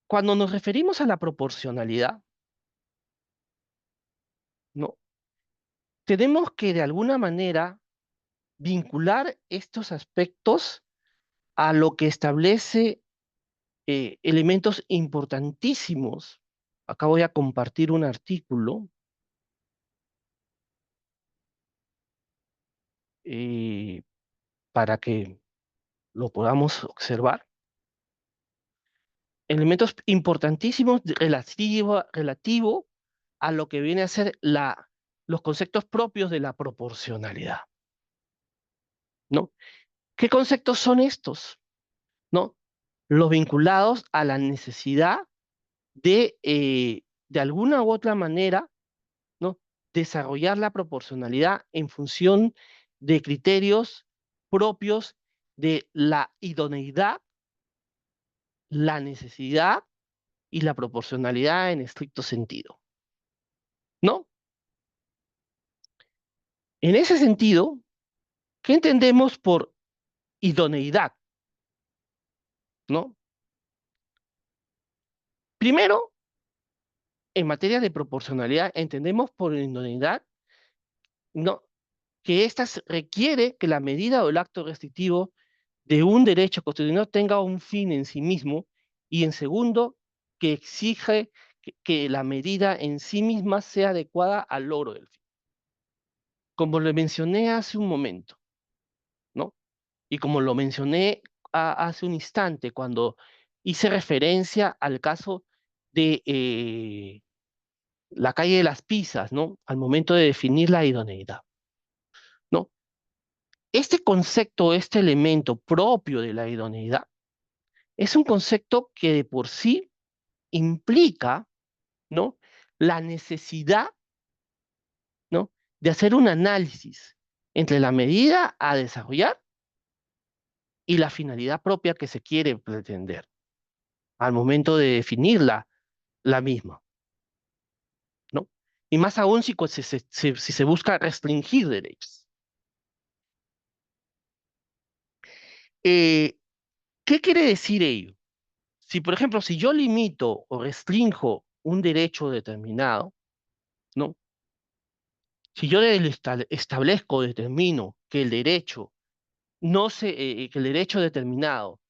Cuando nos referimos a la proporcionalidad, ¿no? Tenemos que de alguna manera vincular estos aspectos a lo que establece elementos importantísimos. Acá voy a compartir un artículo eh, para que lo podamos observar. Elementos importantísimos relativo a lo que viene a ser los conceptos propios de la proporcionalidad, ¿no? ¿Qué conceptos son estos? ¿No? Los vinculados a la necesidad de alguna u otra manera, ¿no? Desarrollar la proporcionalidad en función de criterios propios de la idoneidad, la necesidad y la proporcionalidad en estricto sentido, ¿no? En ese sentido, ¿qué entendemos por idoneidad? ¿No? Primero, en materia de proporcionalidad, entendemos por idoneidad, ¿no? Que ésta requiere que la medida o el acto restrictivo de un derecho constitucional tenga un fin en sí mismo y en segundo, que exige que la medida en sí misma sea adecuada al logro del fin. Como le mencioné hace un momento, ¿no? Y como lo mencioné hace un instante, cuando hice referencia al caso de la calle de las Pisas, ¿no? Al momento de definir la idoneidad, ¿no? Este concepto, este elemento propio de la idoneidad, es un concepto que de por sí implica, ¿no? La necesidad, ¿no? De hacer un análisis entre la medida a desarrollar y la finalidad propia que se quiere pretender al momento de definirla la misma, ¿no? Y más aún si se busca restringir derechos. Eh, ¿Qué quiere decir ello? Si, por ejemplo, si yo limito o restringo un derecho determinado, ¿no? Si yo establezco, determino que el derecho no se, que el derecho determinado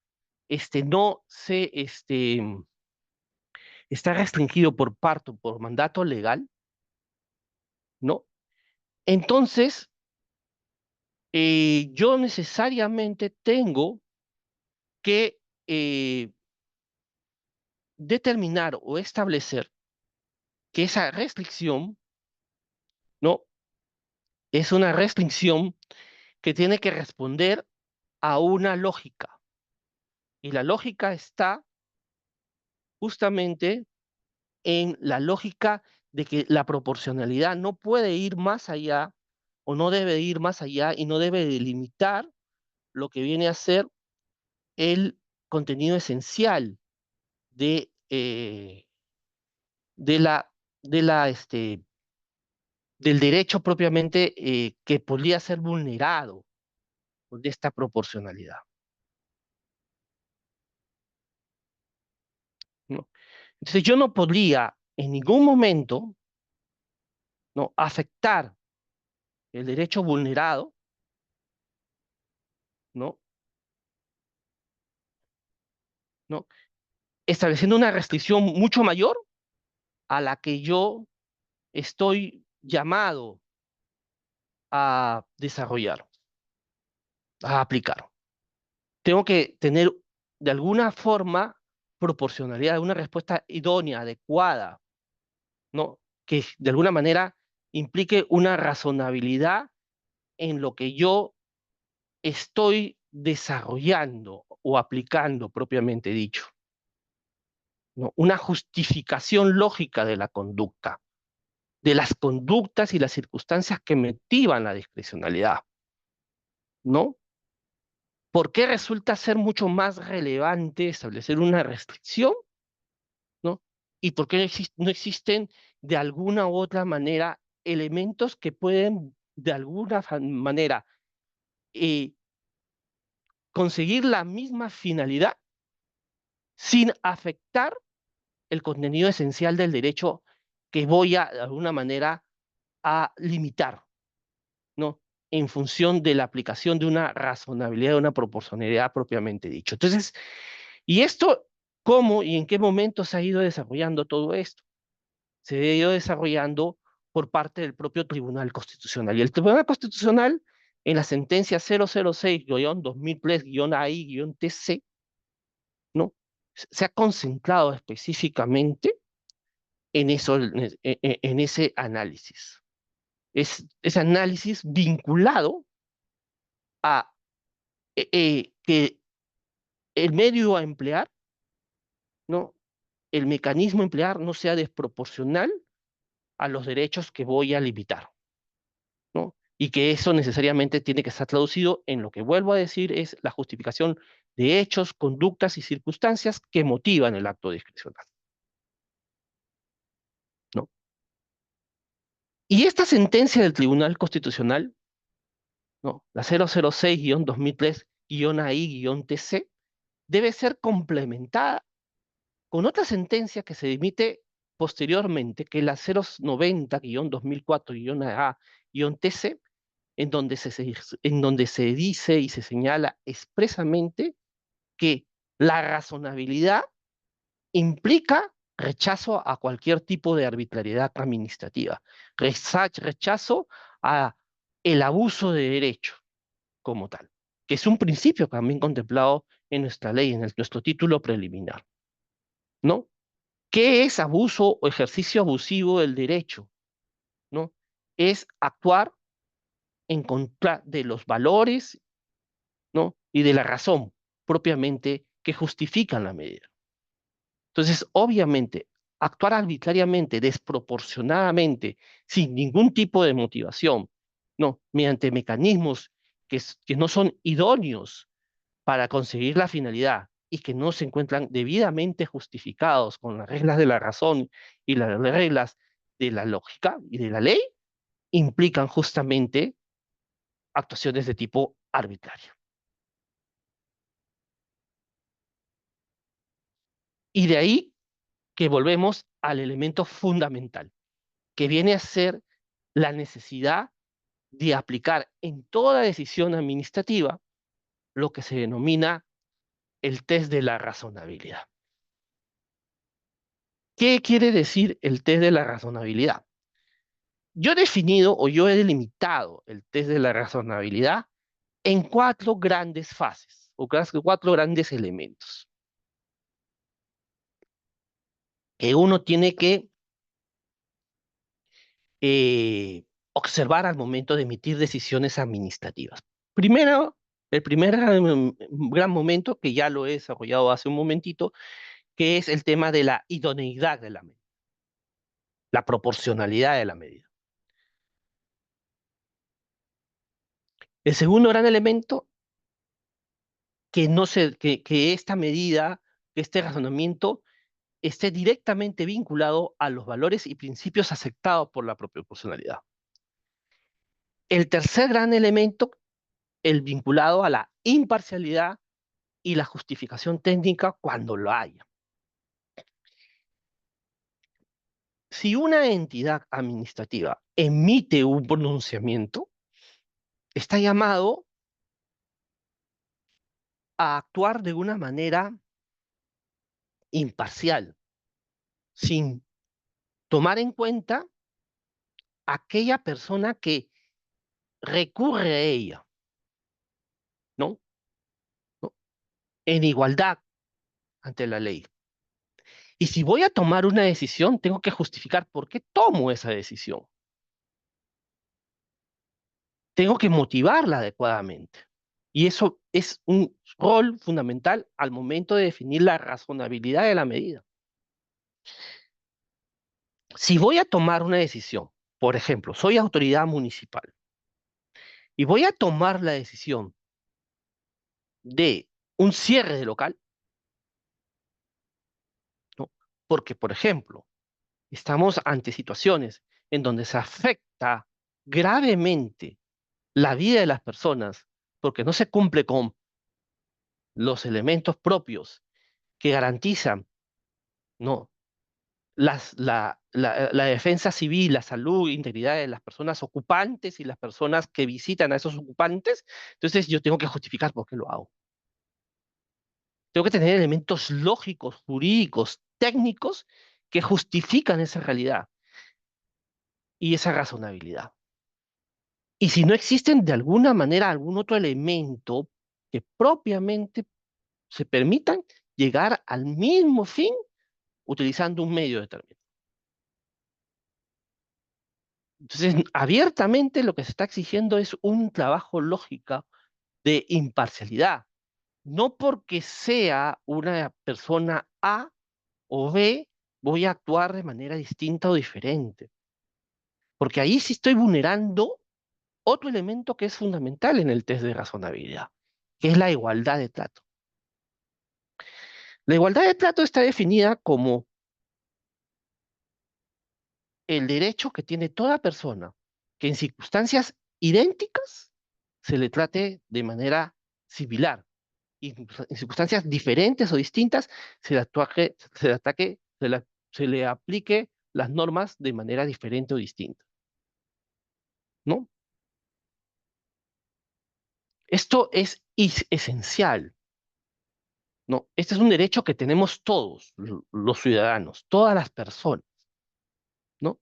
no se está restringido por parto, por mandato legal, ¿no? Entonces, yo necesariamente tengo que determinar o establecer que esa restricción, ¿no? Es una restricción que tiene que responder a una lógica. Y la lógica está justamente en la lógica de que la proporcionalidad no puede ir más allá o no debe ir más allá y no debe delimitar lo que viene a ser el contenido esencial de, de la, de la, del derecho propiamente que podría ser vulnerado por esta proporcionalidad, ¿no? Entonces yo no podría en ningún momento, ¿no?, afectar el derecho vulnerado, ¿no? ¿No? Estableciendo una restricción mucho mayor a la que yo estoy llamado a desarrollar, a aplicar. Tengo que tener de alguna forma proporcionalidad, una respuesta idónea, adecuada, ¿no? Que de alguna manera implique una razonabilidad en lo que yo estoy desarrollando o aplicando propiamente dicho, ¿no? Una justificación lógica de la conducta, de las conductas y las circunstancias que motivan la discrecionalidad, ¿no? ¿Por qué resulta ser mucho más relevante establecer una restricción, ¿no? ¿Y por qué no existen de alguna u otra manera elementos que pueden de alguna manera eh, conseguir la misma finalidad sin afectar el contenido esencial del derecho que voy a, de alguna manera, a limitar, ¿no? En función de la aplicación de una razonabilidad, de una proporcionalidad propiamente dicho. Entonces, ¿y esto cómo y en qué momento se ha ido desarrollando todo esto? Se ha ido desarrollando por parte del propio Tribunal Constitucional. Y el Tribunal Constitucional, en la sentencia 006-2003-AI-TC, ¿no?, se ha concentrado específicamente en eso, en ese análisis. Es ese análisis vinculado a que el medio a emplear, ¿no?, el mecanismo a emplear no sea desproporcional a los derechos que voy a limitar, ¿no? Y que eso necesariamente tiene que estar traducido en lo que vuelvo a decir es la justificación de hechos, conductas y circunstancias que motivan el acto discrecional, ¿no? Y esta sentencia del Tribunal Constitucional, ¿no?, la 006-2003-AI-TC, debe ser complementada con otra sentencia que se emite posteriormente, que es la 090-2004-A-TC, en donde se dice y se señala expresamente que la razonabilidad implica rechazo a cualquier tipo de arbitrariedad administrativa, rechazo a el abuso de derecho como tal, que es un principio también contemplado en nuestra ley, en nuestro título preliminar, ¿no? ¿Qué es abuso o ejercicio abusivo del derecho? ¿No? Es actuar en contra de los valores, ¿no?, y de la razón propiamente que justifican la medida. Entonces, obviamente, actuar arbitrariamente, desproporcionadamente, sin ningún tipo de motivación, ¿no?, mediante mecanismos que no son idóneos para conseguir la finalidad y que no se encuentran debidamente justificados con las reglas de la razón y las reglas de la lógica y de la ley, implican justamente actuaciones de tipo arbitrario. Y de ahí que volvemos al elemento fundamental, que viene a ser la necesidad de aplicar en toda decisión administrativa lo que se denomina el test de la razonabilidad. ¿Qué quiere decir el test de la razonabilidad? Yo he definido o yo he delimitado el test de la razonabilidad en cuatro grandes fases o cuatro grandes elementos que uno tiene que observar al momento de emitir decisiones administrativas. Primero, el primer gran momento, que ya lo he desarrollado hace un momentito, que es el tema de la idoneidad de la medida, la proporcionalidad de la medida. El segundo gran elemento, que esta medida, que este razonamiento esté directamente vinculado a los valores y principios aceptados por la proporcionalidad. El tercer gran elemento, el vinculado a la imparcialidad y la justificación técnica cuando lo haya. Si una entidad administrativa emite un pronunciamiento, está llamado a actuar de una manera imparcial, sin tomar en cuenta aquella persona que recurre a ella, ¿no? ¿No? En igualdad ante la ley. Y si voy a tomar una decisión, tengo que justificar por qué tomo esa decisión. Tengo que motivarla adecuadamente. Y eso es un rol fundamental al momento de definir la razonabilidad de la medida. Si voy a tomar una decisión, por ejemplo, soy autoridad municipal y voy a tomar la decisión de un cierre de local, ¿no? Porque, por ejemplo, estamos ante situaciones en donde se afecta gravemente la vida de las personas porque no se cumple con los elementos propios que garantizan, ¿no? La defensa civil, la salud, integridad de las personas ocupantes y las personas que visitan a esos ocupantes, entonces yo tengo que justificar por qué lo hago. Tengo que tener elementos lógicos, jurídicos, técnicos que justifican esa realidad y esa razonabilidad. Y si no existen de alguna manera algún otro elemento que propiamente se permitan llegar al mismo fin utilizando un medio determinado. Entonces, abiertamente lo que se está exigiendo es un trabajo lógico de imparcialidad, no porque sea una persona A o B, voy a actuar de manera distinta o diferente, porque ahí sí estoy vulnerando otro elemento que es fundamental en el test de razonabilidad, que es la igualdad de trato. La igualdad de trato está definida como el derecho que tiene toda persona que en circunstancias idénticas se le trate de manera similar y en circunstancias diferentes o distintas se le aplique las normas de manera diferente o distinta, ¿no? Esto es esencial, ¿no? Este es un derecho que tenemos todos los ciudadanos, todas las personas, ¿no?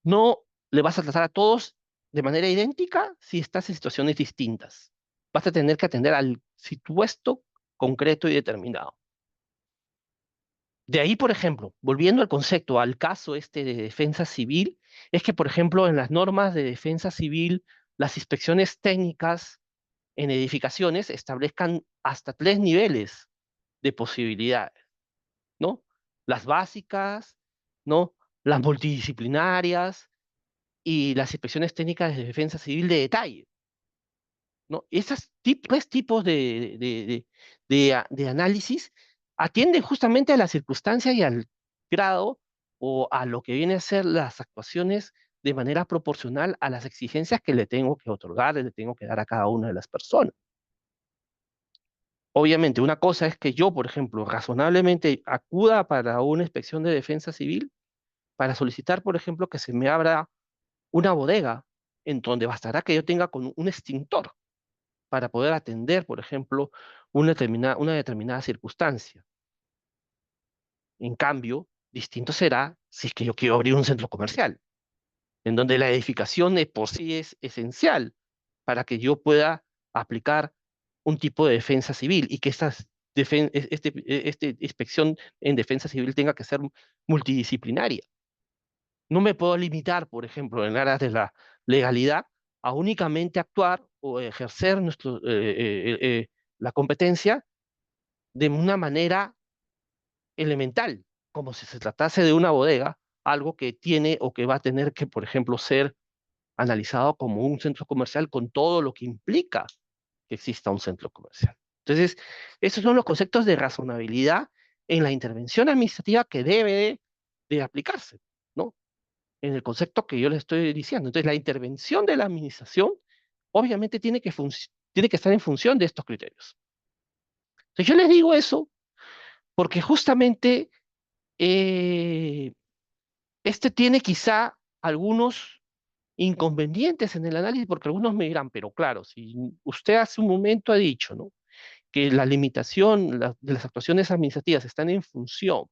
No le vas a tratar a todos de manera idéntica si estás en situaciones distintas. Vas a tener que atender al supuesto concreto y determinado. De ahí, por ejemplo, volviendo al concepto, al caso este de defensa civil, es que, por ejemplo, en las normas de defensa civil, las inspecciones técnicas en edificaciones establezcan hasta 3 niveles de posibilidades, ¿no? Las básicas, ¿no? Las multidisciplinarias y las inspecciones técnicas de defensa civil de detalle, ¿no? Esos 3 tipos de análisis atienden justamente a la circunstancia y al grado o a lo que viene a ser las actuaciones de manera proporcional a las exigencias que le tengo que otorgar, le tengo que dar a cada una de las personas. Obviamente, una cosa es que yo, por ejemplo, razonablemente acuda para una inspección de defensa civil para solicitar, por ejemplo, que se me abra una bodega en donde bastará que yo tenga con un extintor para poder atender, por ejemplo, una determinada circunstancia. En cambio, distinto será si es que yo quiero abrir un centro comercial, en donde la edificación de por sí es esencial para que yo pueda aplicar un tipo de defensa civil y que esta inspección en defensa civil tenga que ser multidisciplinaria. No me puedo limitar, por ejemplo, en áreas de la legalidad, a únicamente actuar o ejercer la competencia de una manera elemental, como si se tratase de una bodega, algo que tiene o que va a tener que, por ejemplo, ser analizado como un centro comercial con todo lo que implica que exista un centro comercial. Entonces, esos son los conceptos de razonabilidad en la intervención administrativa que debe de aplicarse, ¿no? en el concepto que yo les estoy diciendo. Entonces, la intervención de la administración obviamente tiene que estar en función de estos criterios. Entonces, yo les digo eso porque justamente eh, este tiene quizá algunos inconvenientes en el análisis, porque algunos me dirán, pero claro, si usted hace un momento ha dicho, ¿no?, que la limitación de las actuaciones administrativas están en función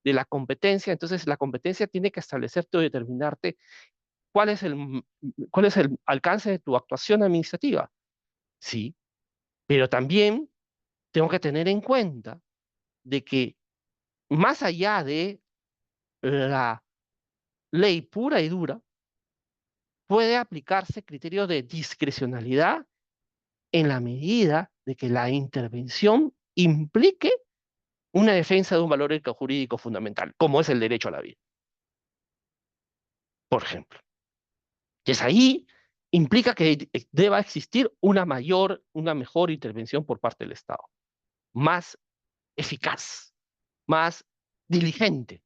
de la competencia, entonces la competencia tiene que establecerte o determinarte cuál es cuál es el alcance de tu actuación administrativa. Sí, pero también tengo que tener en cuenta de que más allá de la ley pura y dura, puede aplicarse criterio de discrecionalidad en la medida de que la intervención implique una defensa de un valor jurídico fundamental, como es el derecho a la vida, por ejemplo. Entonces ahí implica que deba existir una mejor intervención por parte del Estado, más eficaz, más diligente,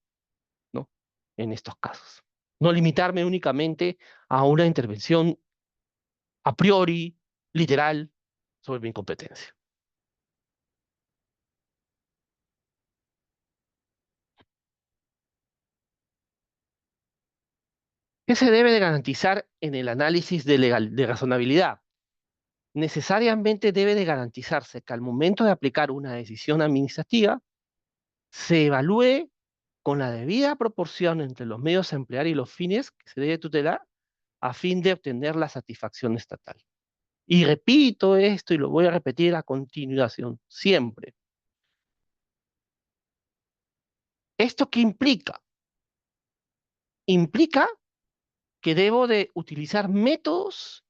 ¿no?, en estos casos. No limitarme únicamente a una intervención a priori, literal, sobre mi incompetencia. ¿Qué se debe de garantizar en el análisis de razonabilidad? Necesariamente debe de garantizarse que al momento de aplicar una decisión administrativa se evalúe con la debida proporción entre los medios a emplear y los fines que se debe tutelar a fin de obtener la satisfacción estatal. Y repito esto y lo voy a repetir a continuación, siempre. ¿Esto qué implica? Implica que debo de utilizar métodos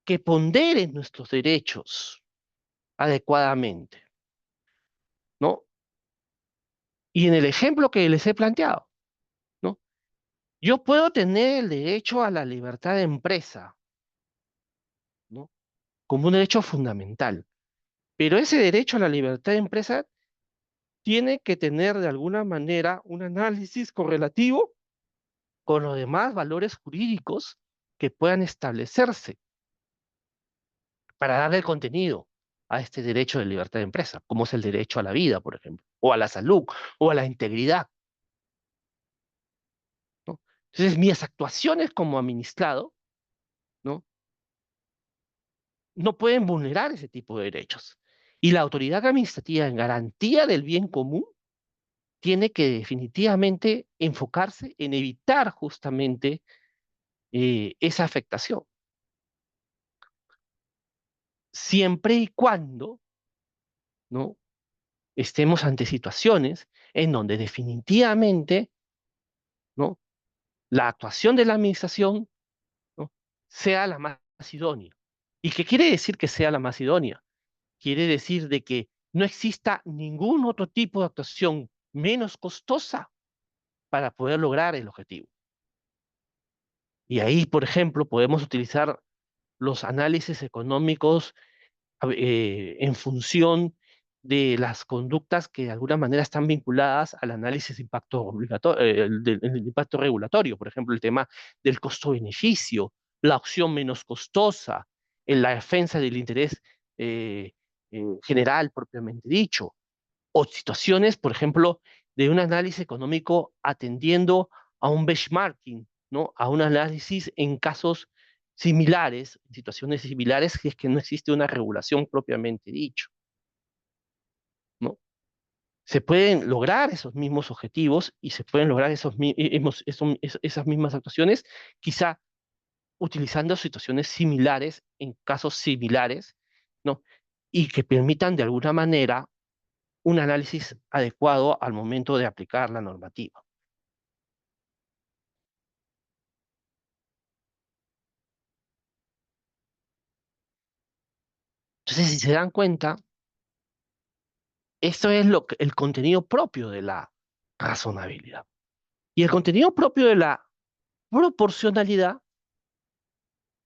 que ponderen nuestros derechos adecuadamente, ¿no? Y en el ejemplo que les he planteado, ¿no?, yo puedo tener el derecho a la libertad de empresa, ¿no?, como un derecho fundamental, pero ese derecho a la libertad de empresa tiene que tener de alguna manera un análisis correlativo con los demás valores jurídicos que puedan establecerse para darle el contenido a este derecho de libertad de empresa, como es el derecho a la vida, por ejemplo, o a la salud, o a la integridad, ¿no? Entonces, mis actuaciones como administrado, ¿no?, no pueden vulnerar ese tipo de derechos. Y la autoridad administrativa en garantía del bien común tiene que definitivamente enfocarse en evitar justamente esa afectación, siempre y cuando, ¿no?, estemos ante situaciones en donde definitivamente, ¿no?, la actuación de la administración, ¿no?, sea la más idónea. ¿Y qué quiere decir que sea la más idónea? Quiere decir de que no exista ningún otro tipo de actuación menos costosa para poder lograr el objetivo. Y ahí, por ejemplo, podemos utilizar los análisis económicos en función de las conductas que de alguna manera están vinculadas al análisis de impacto del impacto regulatorio, por ejemplo, el tema del costo-beneficio, la opción menos costosa, en la defensa del interés eh, general propiamente dicho, o situaciones, por ejemplo, de un análisis económico atendiendo a un benchmarking, ¿no?, a un análisis en casos similares, en situaciones similares, si es que no existe una regulación propiamente dicho, ¿no? Se pueden lograr esos mismos objetivos y se pueden lograr esas mismas actuaciones, quizá utilizando situaciones similares en casos similares, ¿no?, y que permitan de alguna manera un análisis adecuado al momento de aplicar la normativa. Entonces, si se dan cuenta, esto es el contenido propio de la razonabilidad. Y el contenido propio de la proporcionalidad,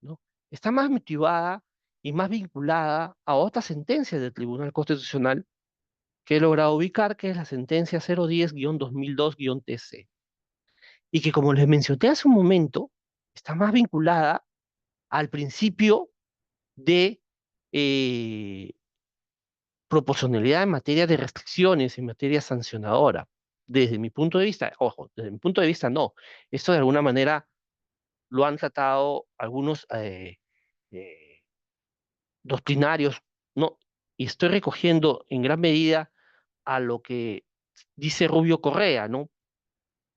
¿no?, está más motivada y más vinculada a otra sentencia del Tribunal Constitucional que he logrado ubicar, que es la sentencia 010-2002-TC. y que, como les mencioné hace un momento, está más vinculada al principio de eh, proporcionalidad en materia de restricciones, en materia sancionadora. Desde mi punto de vista, ojo, desde mi punto de vista no. Esto de alguna manera lo han tratado algunos eh, doctrinarios, ¿no? Y estoy recogiendo en gran medida a lo que dice Rubio Correa, ¿no?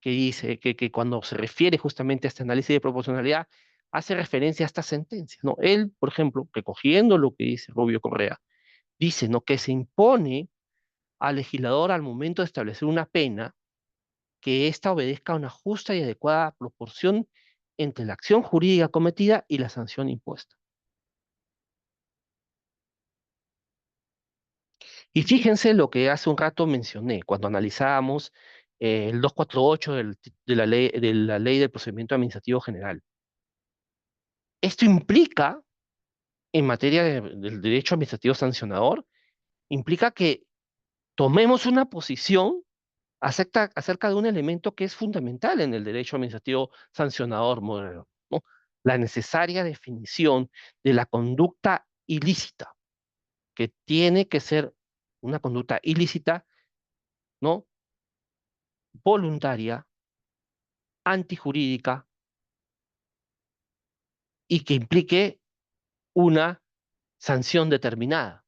Que dice que cuando se refiere justamente a este análisis de proporcionalidad, hace referencia a esta sentencia, ¿no? Él, por ejemplo, recogiendo lo que dice Rubio Correa, dice, ¿no? Que se impone al legislador al momento de establecer una pena que ésta obedezca a una justa y adecuada proporción entre la acción jurídica cometida y la sanción impuesta. Y fíjense lo que hace un rato mencioné, cuando analizábamos el 248 de la ley del procedimiento administrativo general. Esto implica, en materia del derecho administrativo sancionador, implica que tomemos una posición acerca de un elemento que es fundamental en el derecho administrativo sancionador moderno, ¿no? La necesaria definición de la conducta ilícita, que tiene que ser una conducta ilícita, ¿no? Voluntaria, antijurídica y que implique una sanción determinada,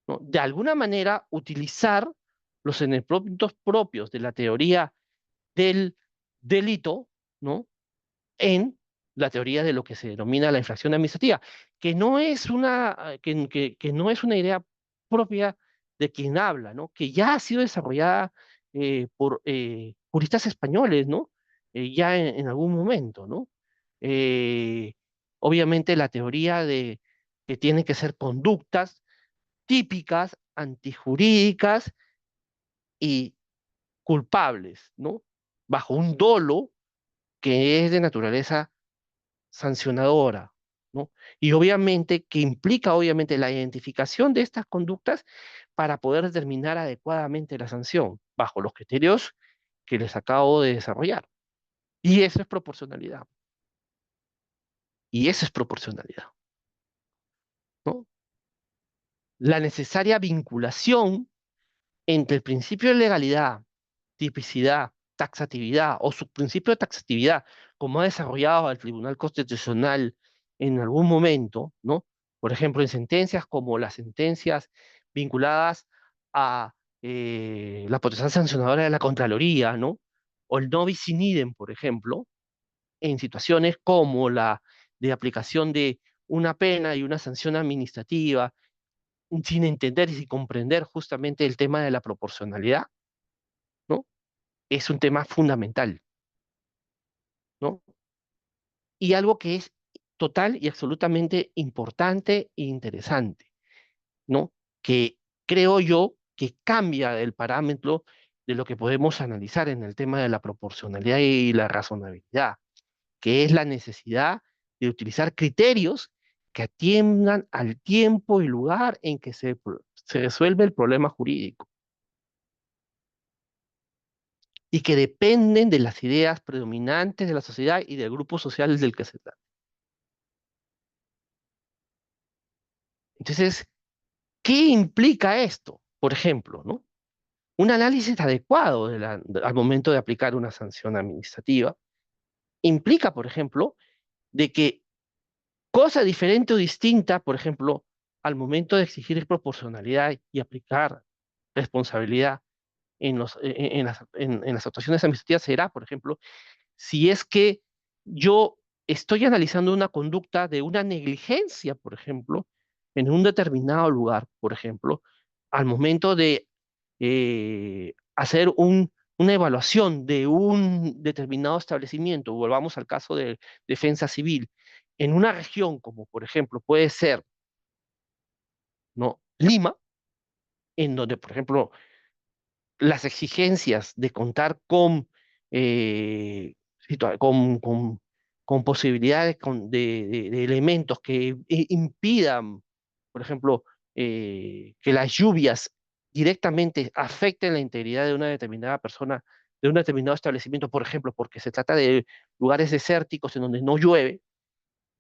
¿no? De alguna manera, utilizar los elementos propios de la teoría del delito, ¿no? En la teoría de lo que se denomina la infracción administrativa, que no es que no es una idea propia de quien habla, ¿no? Que ya ha sido desarrollada por juristas españoles, ¿no? Ya en algún momento, ¿no? Eh, Obviamente la teoría de que tienen que ser conductas típicas, antijurídicas y culpables, ¿no? Bajo un dolo que es de naturaleza sancionadora, ¿no? Y obviamente que implica obviamente la identificación de estas conductas para poder determinar adecuadamente la sanción bajo los criterios que les acabo de desarrollar. Y eso es proporcionalidad. Y eso es proporcionalidad, ¿no? La necesaria vinculación entre el principio de legalidad, tipicidad, taxatividad o su principio de taxatividad, como ha desarrollado el Tribunal Constitucional en algún momento, ¿no? Por ejemplo, en sentencias como las sentencias vinculadas a la potestad sancionadora de la Contraloría, ¿no? O el no bis in idem, por ejemplo, en situaciones como la de aplicación de una pena y una sanción administrativa, sin entender y sin comprender justamente el tema de la proporcionalidad, ¿no? Es un tema fundamental, ¿no? Y algo que es total y absolutamente importante e interesante, ¿no? Que creo yo que cambia el parámetro de lo que podemos analizar en el tema de la proporcionalidad y la razonabilidad, que es la necesidad de utilizar criterios que atiendan al tiempo y lugar en que se resuelve el problema jurídico y que dependen de las ideas predominantes de la sociedad y del grupo social del que se trata. Entonces, ¿qué implica esto? Por ejemplo, ¿no? Un análisis adecuado al momento de aplicar una sanción administrativa implica, por ejemplo, de que cosa diferente o distinta, por ejemplo, al momento de exigir proporcionalidad y aplicar responsabilidad en las actuaciones administrativas será, por ejemplo, si es que yo estoy analizando una conducta de una negligencia, por ejemplo, en un determinado lugar, por ejemplo, al momento de hacer una evaluación de un determinado establecimiento, volvamos al caso de defensa civil, en una región como por ejemplo puede ser, ¿no? Lima, en donde por ejemplo las exigencias de contar con, eh, situa- con, con, con posibilidades de elementos que impidan, por ejemplo, que las lluvias directamente afecten la integridad de una determinada persona, de un determinado establecimiento, por ejemplo, porque se trata de lugares desérticos en donde no llueve,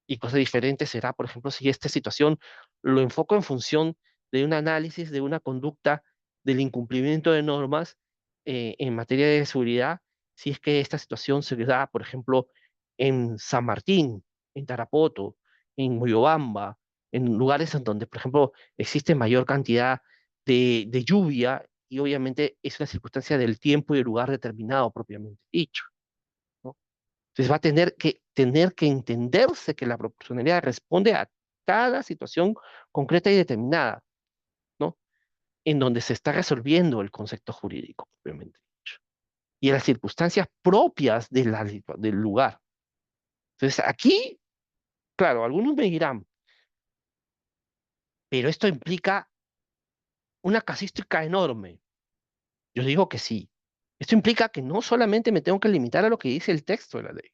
y cosa diferente será, por ejemplo, si esta situación lo enfoco en función de un análisis de una conducta del incumplimiento de normas en materia de seguridad, si es que esta situación se da, por ejemplo, en San Martín, en Tarapoto, en Moyobamba, en lugares en donde, por ejemplo, existe mayor cantidad de lluvia y obviamente es una circunstancia del tiempo y el lugar determinado propiamente dicho, ¿no? Entonces va a tener que entenderse que la proporcionalidad responde a cada situación concreta y determinada, ¿no? En donde se está resolviendo el concepto jurídico, propiamente dicho, y a las circunstancias propias de del lugar. Entonces aquí, claro, algunos me dirán, pero esto implica una casística enorme. Yo digo que sí. Esto implica que no solamente me tengo que limitar a lo que dice el texto de la ley,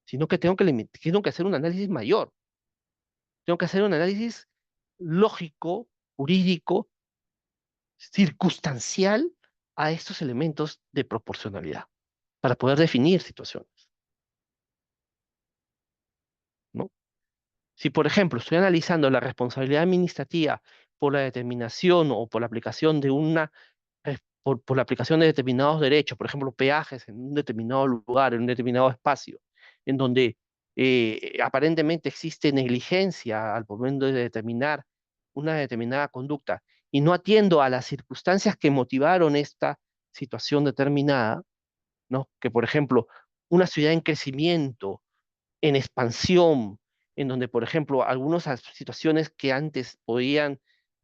sino que tengo que hacer un análisis mayor. Tengo que hacer un análisis lógico, jurídico, circunstancial a estos elementos de proporcionalidad para poder definir situaciones, ¿no? Si, por ejemplo, estoy analizando la responsabilidad administrativa por la determinación o por la aplicación de por la aplicación de determinados derechos, por ejemplo, peajes en un determinado lugar, en un determinado espacio, en donde aparentemente existe negligencia al momento de determinar una determinada conducta y no atiendo a las circunstancias que motivaron esta situación determinada, ¿no? Que, por ejemplo, una ciudad en crecimiento, en expansión, en donde, por ejemplo, algunas situaciones que antes podían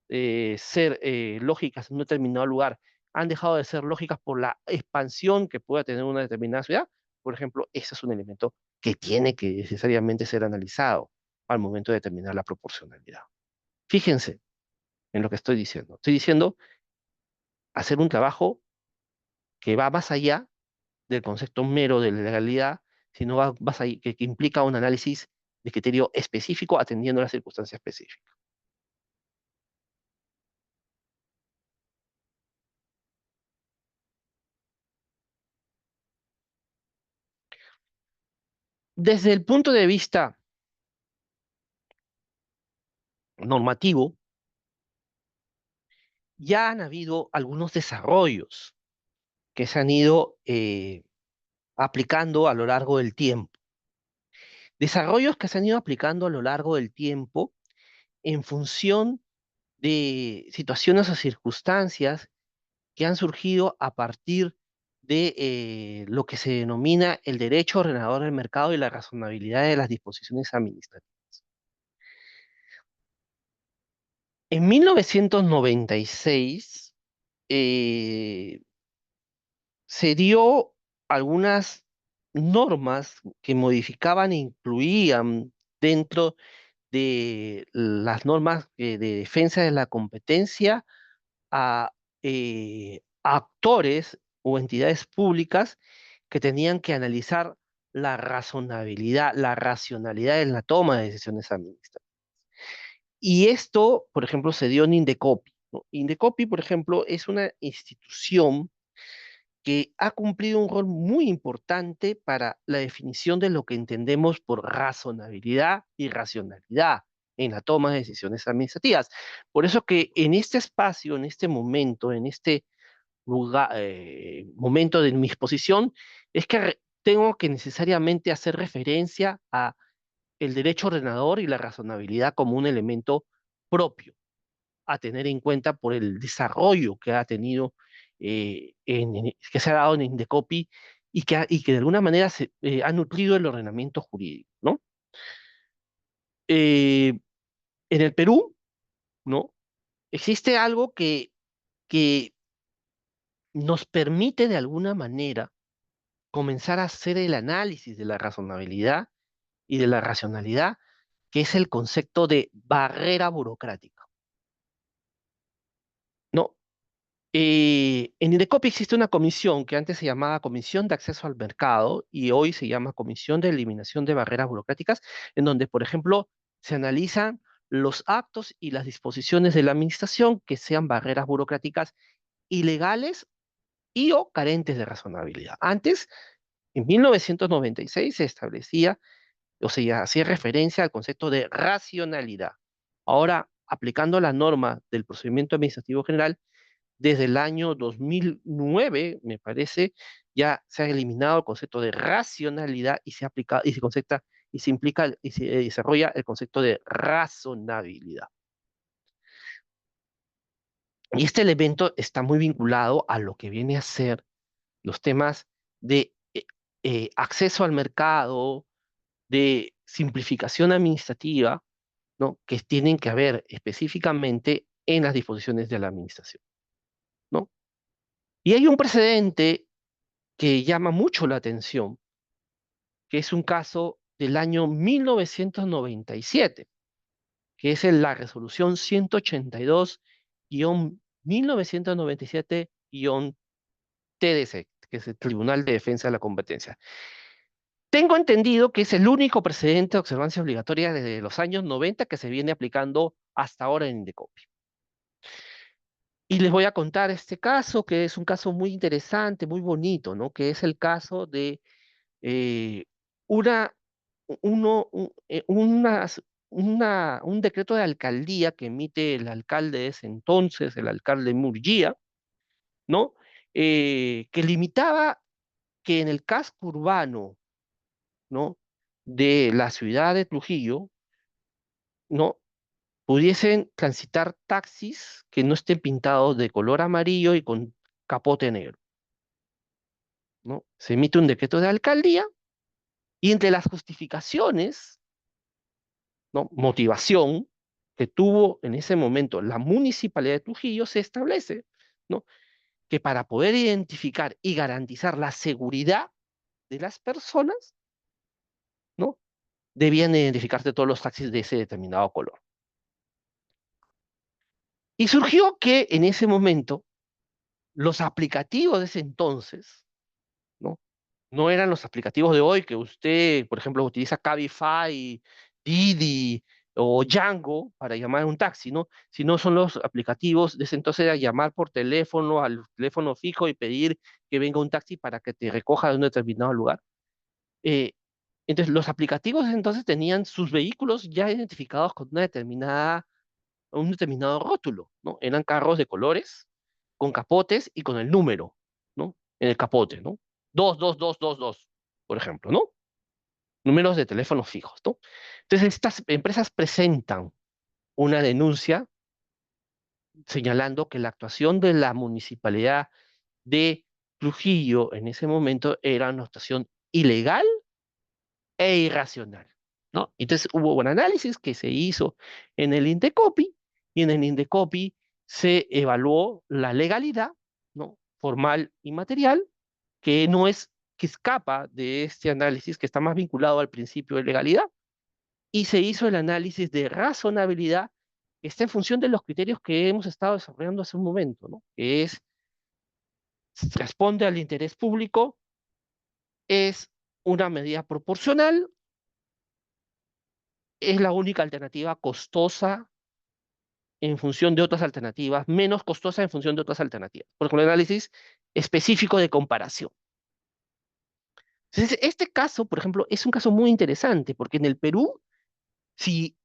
ser lógicas en un determinado lugar han dejado de ser lógicas por la expansión que pueda tener una determinada ciudad, por ejemplo, ese es un elemento que tiene que necesariamente ser analizado al momento de determinar la proporcionalidad. Fíjense en lo que estoy diciendo. Estoy diciendo hacer un trabajo que va más allá del concepto mero de legalidad, sino va más allá, que implica un análisis de criterio específico atendiendo a la circunstancia específica. Desde el punto de vista normativo, ya han habido algunos desarrollos que se han ido aplicando a lo largo del tiempo. Desarrollos que se han ido aplicando a lo largo del tiempo en función de situaciones o circunstancias que han surgido a partir de lo que se denomina el derecho ordenador del mercado y la razonabilidad de las disposiciones administrativas. En 1996 eh, se dio algunas normas que modificaban e incluían dentro de las normas de defensa de la competencia a actores o entidades públicas que tenían que analizar la razonabilidad, la racionalidad en la toma de decisiones administrativas. Y esto, por ejemplo, se dio en Indecopi, ¿no? Indecopi, por ejemplo, es una institución que ha cumplido un rol muy importante para la definición de lo que entendemos por razonabilidad y racionalidad en la toma de decisiones administrativas. Por eso que en este espacio, en este momento, en este lugar, momento de mi exposición, es que tengo que necesariamente hacer referencia a el derecho ordenador y la razonabilidad como un elemento propio a tener en cuenta por el desarrollo que ha tenido, que se ha dado en Indecopi y que de alguna manera ha nutrido el ordenamiento jurídico, ¿no? Eh, en el Perú, ¿no? Existe algo que nos permite de alguna manera comenzar a hacer el análisis de la razonabilidad y de la racionalidad, que es el concepto de barrera burocrática, ¿no? En Indecopi existe una comisión que antes se llamaba Comisión de Acceso al Mercado y hoy se llama Comisión de Eliminación de Barreras Burocráticas, en donde, por ejemplo, se analizan los actos y las disposiciones de la administración que sean barreras burocráticas ilegales y o carentes de razonabilidad. Antes, en 1996, se establecía o sea, hacía referencia al concepto de racionalidad. Ahora, aplicando la norma del procedimiento administrativo general, desde el año 2009, me parece, ya se ha eliminado el concepto de racionalidad y se aplica y se concepta y se implica y se desarrolla el concepto de razonabilidad. Y este elemento está muy vinculado a lo que viene a ser los temas de acceso al mercado, de simplificación administrativa, ¿no? Que tienen que haber específicamente en las disposiciones de la administración, ¿no? Y hay un precedente que llama mucho la atención, que es un caso del año 1997, que es la resolución 182-1997-TDC, que es el Tribunal de Defensa de la Competencia. Tengo entendido que es el único precedente de observancia obligatoria desde los años 90 que se viene aplicando hasta ahora en Indecopi. Y les voy a contar este caso, que es un caso muy interesante, muy bonito, ¿no? Que es el caso de eh, una, un decreto de alcaldía que emite el alcalde de ese entonces, el alcalde Murguía, ¿no? Que limitaba que en el casco urbano, ¿no? De la ciudad de Trujillo, ¿no? Pudiesen transitar taxis que no estén pintados de color amarillo y con capote negro, ¿no? Se emite un decreto de alcaldía y entre las justificaciones, ¿no? Motivación que tuvo en ese momento la Municipalidad de Trujillo se establece, ¿no? Que para poder identificar y garantizar la seguridad de las personas, ¿no? Debían identificarse todos los taxis de ese determinado color. Y surgió que en ese momento los aplicativos de ese entonces, ¿no? No eran los aplicativos de hoy que usted, por ejemplo, utiliza Cabify, Didi o Django para llamar a un taxi, ¿no? Sino son los aplicativos de ese entonces a llamar por teléfono al teléfono fijo y pedir que venga un taxi para que te recoja de un determinado lugar. Eh, entonces, los aplicativos de ese entonces tenían sus vehículos ya identificados con una determinada, un determinado rótulo, ¿no? Eran carros de colores, con capotes y con el número, ¿no? En el capote, ¿no? 22222, por ejemplo, ¿no? Números de teléfonos fijos, ¿no? Entonces, estas empresas presentan una denuncia señalando que la actuación de la municipalidad de Trujillo en ese momento era una actuación ilegal e irracional, ¿no? Entonces hubo un análisis que se hizo en el Indecopi y en el Indecopi se evaluó la legalidad, ¿no? Formal y material, que no es, que escapa de este análisis que está más vinculado al principio de legalidad, y se hizo el análisis de razonabilidad que está en función de los criterios que hemos estado desarrollando hace un momento, ¿no? Que es, responde al interés público, es una medida proporcional, es la única alternativa costosa en función de otras alternativas, menos costosa en función de otras alternativas. Por ejemplo, el análisis específico de comparación. Entonces, este caso, por ejemplo, es un caso muy interesante, porque en el Perú, si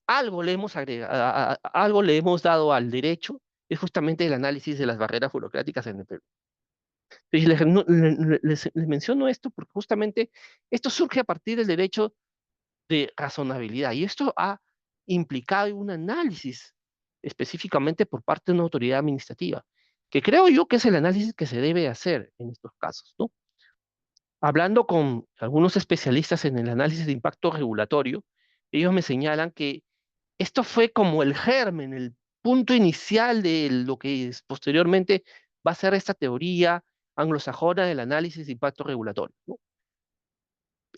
algo le hemos agregado, algo le hemos dado al derecho, es justamente el análisis de las barreras burocráticas en el Perú. Y les menciono esto porque justamente esto surge a partir del derecho de razonabilidad y esto ha implicado un análisis específicamente por parte de una autoridad administrativa, que creo yo que es el análisis que se debe hacer en estos casos, ¿no? Hablando con algunos especialistas en el análisis de impacto regulatorio, ellos me señalan que esto fue como el germen, el punto inicial de lo que posteriormente va a ser esta teoría anglosajona del análisis de impacto regulatorio, ¿no?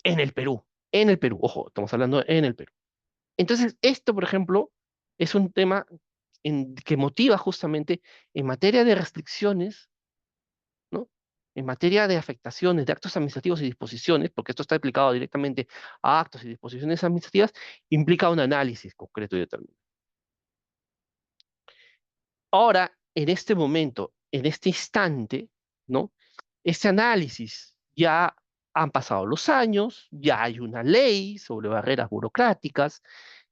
En el Perú, ojo, estamos hablando en el Perú. Entonces, esto, por ejemplo, es un tema que motiva justamente en materia de restricciones, ¿no? En materia de afectaciones de actos administrativos y disposiciones, porque esto está aplicado directamente a actos y disposiciones administrativas, implica un análisis concreto y determinado. Ahora, en este momento, en este instante, ¿no? Este análisis ya han pasado los años, ya hay una ley sobre barreras burocráticas,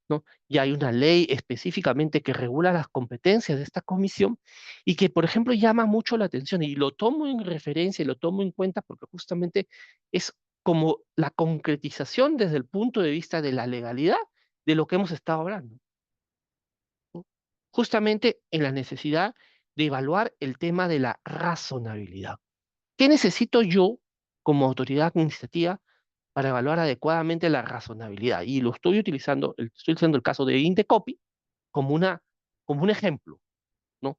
¿no? Ya hay una ley específicamente que regula las competencias de esta comisión y que, por ejemplo, llama mucho la atención y lo tomo en referencia y lo tomo en cuenta porque justamente es como la concretización desde el punto de vista de la legalidad de lo que hemos estado hablando, ¿no? Justamente en la necesidad de evaluar el tema de la razonabilidad. ¿Qué necesito yo como autoridad administrativa para evaluar adecuadamente la razonabilidad? Y lo estoy usando el caso de Indecopy como como un ejemplo, ¿no?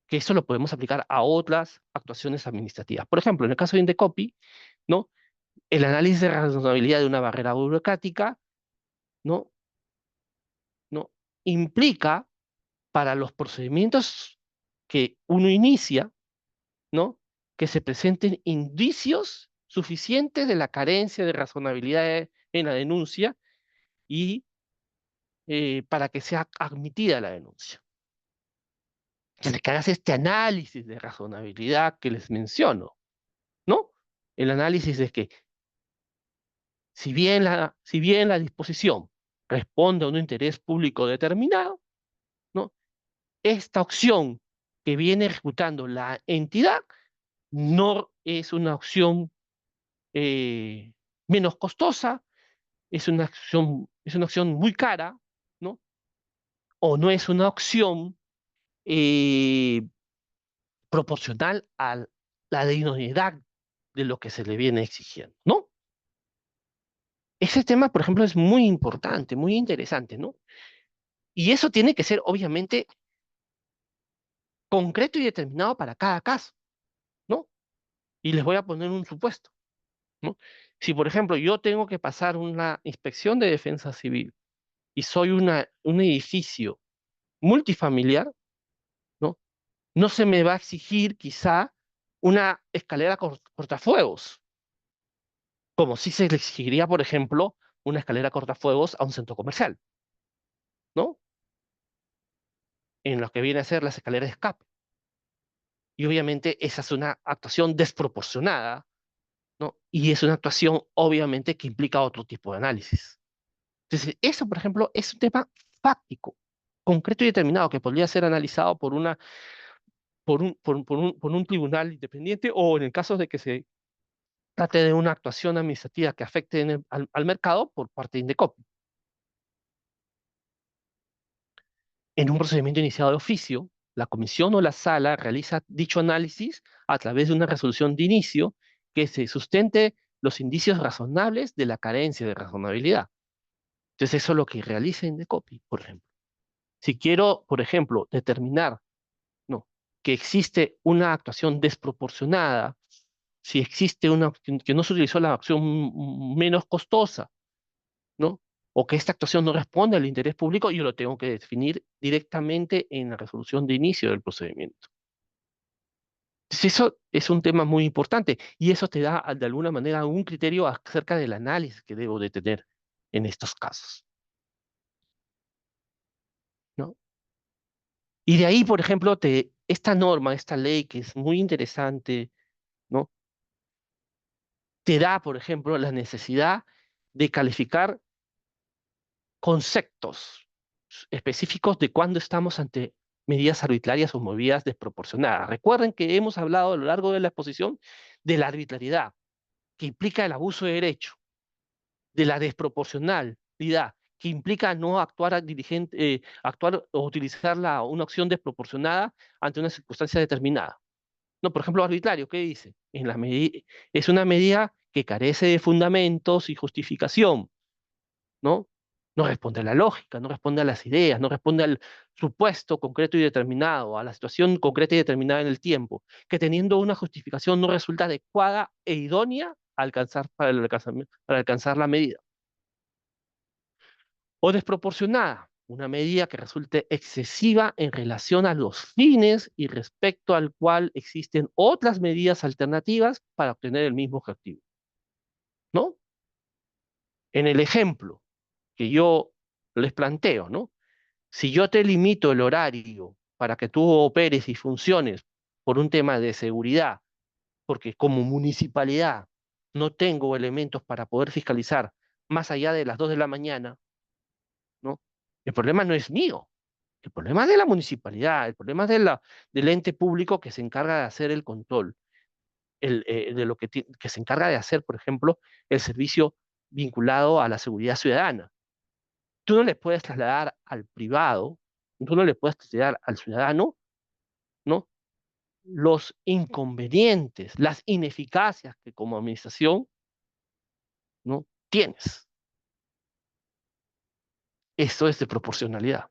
Que eso lo podemos aplicar a otras actuaciones administrativas. Por ejemplo, en el caso de Indecopy, ¿no? El análisis de razonabilidad de una barrera burocrática, ¿no? ¿No? Implica para los procedimientos que uno inicia, ¿no? Que se presenten indicios suficientes de la carencia de razonabilidad en la denuncia y para que sea admitida la denuncia. Entonces, que hagas este análisis de razonabilidad que les menciono, ¿no? El análisis es que si bien la disposición responde a un interés público determinado, ¿no? Esta opción que viene ejecutando la entidad no es una opción eh, menos costosa, es una opción muy cara, ¿no? O no es una opción eh, proporcional a la idoneidad de lo que se le viene exigiendo, ¿no? Ese tema, por ejemplo, es muy importante, muy interesante, ¿no? Y eso tiene que ser, obviamente, concreto y determinado para cada caso, ¿no? Y les voy a poner un supuesto, ¿no? Si, por ejemplo, yo tengo que pasar una inspección de defensa civil y soy un edificio multifamiliar, ¿no? No se me va a exigir quizá una escalera cortafuegos, como si se le exigiría, por ejemplo, una escalera cortafuegos a un centro comercial, ¿no? En lo que viene a ser las escaleras de escape. Y obviamente esa es una actuación desproporcionada, ¿no? Y es una actuación, obviamente, que implica otro tipo de análisis. Entonces, eso, por ejemplo, es un tema fáctico, concreto y determinado, que podría ser analizado por un tribunal independiente o en el caso de que se trate de una actuación administrativa que afecte al mercado por parte de Indecopi. En un procedimiento iniciado de oficio, la comisión o la sala realiza dicho análisis a través de una resolución de inicio que se sustente los indicios razonables de la carencia de razonabilidad. Entonces, eso es lo que realiza Indecopi, por ejemplo. Si quiero, por ejemplo, determinar, no, que existe una actuación desproporcionada, si existe que no se utilizó la opción menos costosa, ¿no? O que esta actuación no responde al interés público, yo lo tengo que definir directamente en la resolución de inicio del procedimiento. Entonces, eso es un tema muy importante y eso te da de alguna manera un criterio acerca del análisis que debo de tener en estos casos, ¿no? Y de ahí, por ejemplo, esta norma, esta ley que es muy interesante, ¿no? Te da, por ejemplo, la necesidad de calificar conceptos específicos de cuándo estamos ante medidas arbitrarias o medidas desproporcionadas. Recuerden que hemos hablado a lo largo de la exposición de la arbitrariedad, que implica el abuso de derecho, de la desproporcionalidad, que implica no actuar o utilizar una opción desproporcionada ante una circunstancia determinada. No, por ejemplo, arbitrario, ¿qué dice? Es una medida que carece de fundamentos y justificación, ¿no? No responde a la lógica, no responde a las ideas, no responde al supuesto concreto y determinado, a la situación concreta y determinada en el tiempo, que teniendo una justificación no resulta adecuada e idónea para alcanzar la medida. O desproporcionada, una medida que resulte excesiva en relación a los fines y respecto al cual existen otras medidas alternativas para obtener el mismo objetivo, ¿no? En el ejemplo que yo les planteo, ¿no? Si yo te limito el horario para que tú operes y funciones por un tema de seguridad porque como municipalidad no tengo elementos para poder fiscalizar más allá de las 2 de la mañana, ¿no? El problema no es mío, el problema es de la municipalidad, el problema es del ente público que se encarga de hacer el control, de lo que se encarga de hacer, por ejemplo, el servicio vinculado a la seguridad ciudadana. Tú no le puedes trasladar al privado, tú no le puedes trasladar al ciudadano, ¿no? Los inconvenientes, las ineficacias que como administración, ¿no? Tienes. Esto es de proporcionalidad.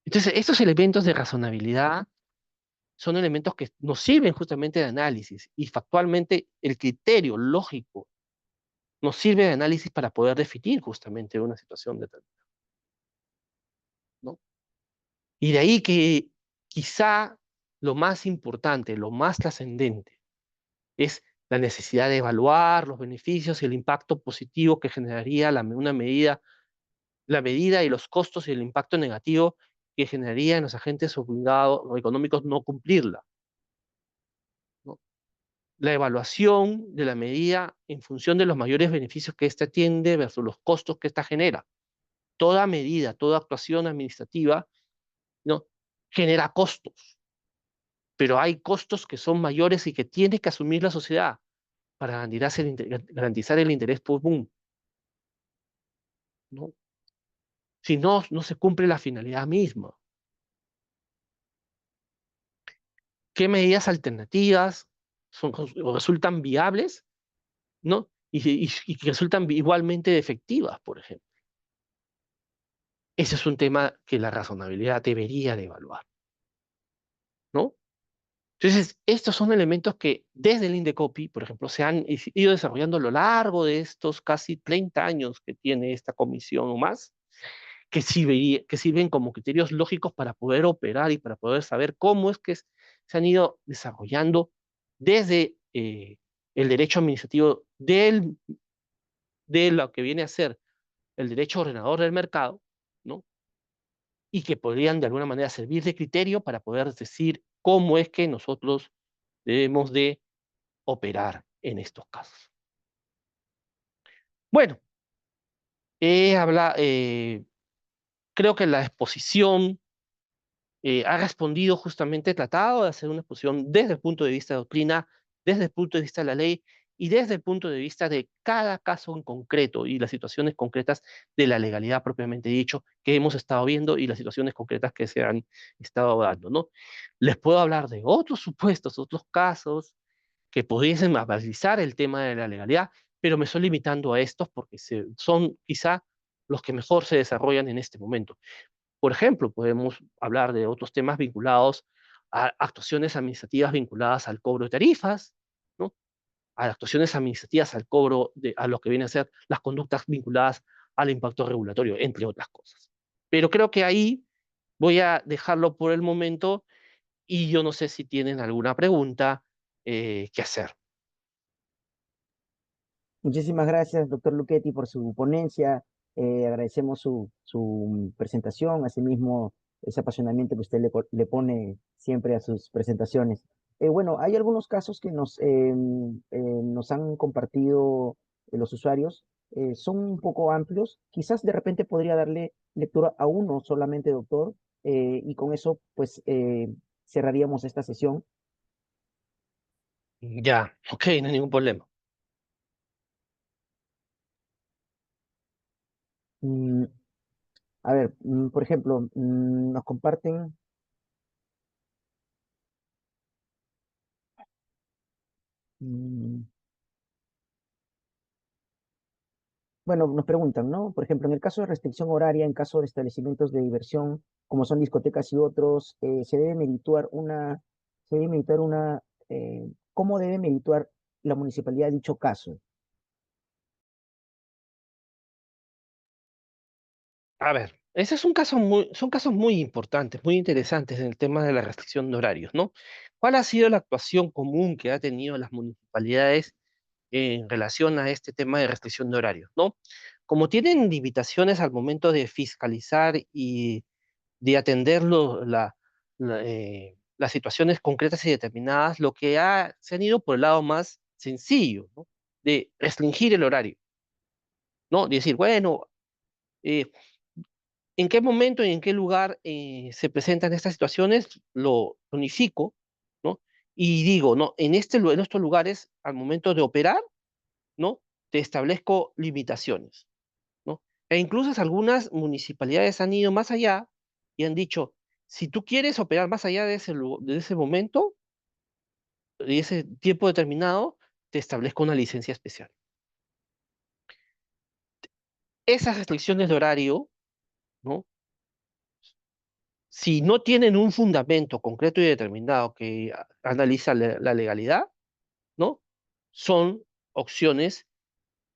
Entonces, estos elementos de razonabilidad son elementos que nos sirven justamente de análisis y factualmente el criterio lógico nos sirve de análisis para poder definir justamente una situación determinada, ¿no? Y de ahí que quizá lo más importante, lo más trascendente, es la necesidad de evaluar los beneficios y el impacto positivo que generaría una medida, la medida y los costos y el impacto negativo que generaría en los agentes obligados o económicos no cumplirla, ¿no? La evaluación de la medida en función de los mayores beneficios que ésta tiende versus los costos que ésta genera. Toda medida, toda actuación administrativa, ¿no? Genera costos, pero hay costos que son mayores y que tiene que asumir la sociedad para garantizar el interés común, ¿no? Si no, no se cumple la finalidad misma. ¿Qué medidas alternativas o resultan viables, ¿no? Y que resultan igualmente efectivas, por ejemplo. Ese es un tema que la razonabilidad debería de evaluar, ¿no? Entonces, estos son elementos que desde el INDECOPI, por ejemplo, se han ido desarrollando a lo largo de estos casi 30 años que tiene esta comisión o más, que sirven como criterios lógicos para poder operar y para poder saber cómo es que se han ido desarrollando desde el derecho administrativo de lo que viene a ser el derecho ordenador del mercado, ¿no? Y que podrían de alguna manera servir de criterio para poder decir cómo es que nosotros debemos de operar en estos casos. Bueno, creo que la exposición ha respondido justamente, tratado de hacer una exposición desde el punto de vista de doctrina, desde el punto de vista de la ley y desde el punto de vista de cada caso en concreto y las situaciones concretas de la legalidad propiamente dicho que hemos estado viendo y las situaciones concretas que se han estado dando, ¿no? Les puedo hablar de otros supuestos, otros casos que pudiesen analizar el tema de la legalidad, pero me estoy limitando a estos porque son quizá los que mejor se desarrollan en este momento. Por ejemplo, podemos hablar de otros temas vinculados a actuaciones administrativas vinculadas al cobro de tarifas, ¿no? A actuaciones administrativas al cobro a lo que viene a ser las conductas vinculadas al impacto regulatorio, entre otras cosas. Pero creo que ahí voy a dejarlo por el momento y yo no sé si tienen alguna pregunta que hacer. Muchísimas gracias, doctor Luchetti, por su ponencia. Agradecemos su presentación, asimismo ese apasionamiento que usted le pone siempre a sus presentaciones. Bueno, hay algunos casos que nos han compartido los usuarios. Son un poco amplios. Quizás de repente podría darle lectura a uno solamente, doctor, y con eso pues cerraríamos esta sesión. Ya, ok, no hay ningún problema. Mm, a ver, por ejemplo, nos comparten. Mm, Bueno, nos preguntan, ¿no? Por ejemplo, en el caso de restricción horaria, en caso de establecimientos de diversión, como son discotecas y otros, se debe meditar ¿cómo debe meditar la municipalidad dicho caso? A ver, ese es son casos muy importantes, muy interesantes en el tema de la restricción de horarios, ¿no? ¿Cuál ha sido la actuación común que ha tenido las municipalidades en relación a este tema de restricción de horarios, ¿no? Como tienen limitaciones al momento de fiscalizar y de atender las situaciones concretas y determinadas, se han ido por el lado más sencillo, ¿no? De restringir el horario, ¿no? De decir, bueno, eh, ¿en qué momento y en qué lugar se presentan estas situaciones? Lo unifico, ¿no? Y digo, ¿no? En estos lugares, al momento de operar, ¿no? Te establezco limitaciones, ¿no? E incluso algunas municipalidades han ido más allá y han dicho, si tú quieres operar más allá de de ese momento, de ese tiempo determinado, te establezco una licencia especial. Esas restricciones de horario, ¿no? Si no tienen un fundamento concreto y determinado que analiza la legalidad, ¿no? Son opciones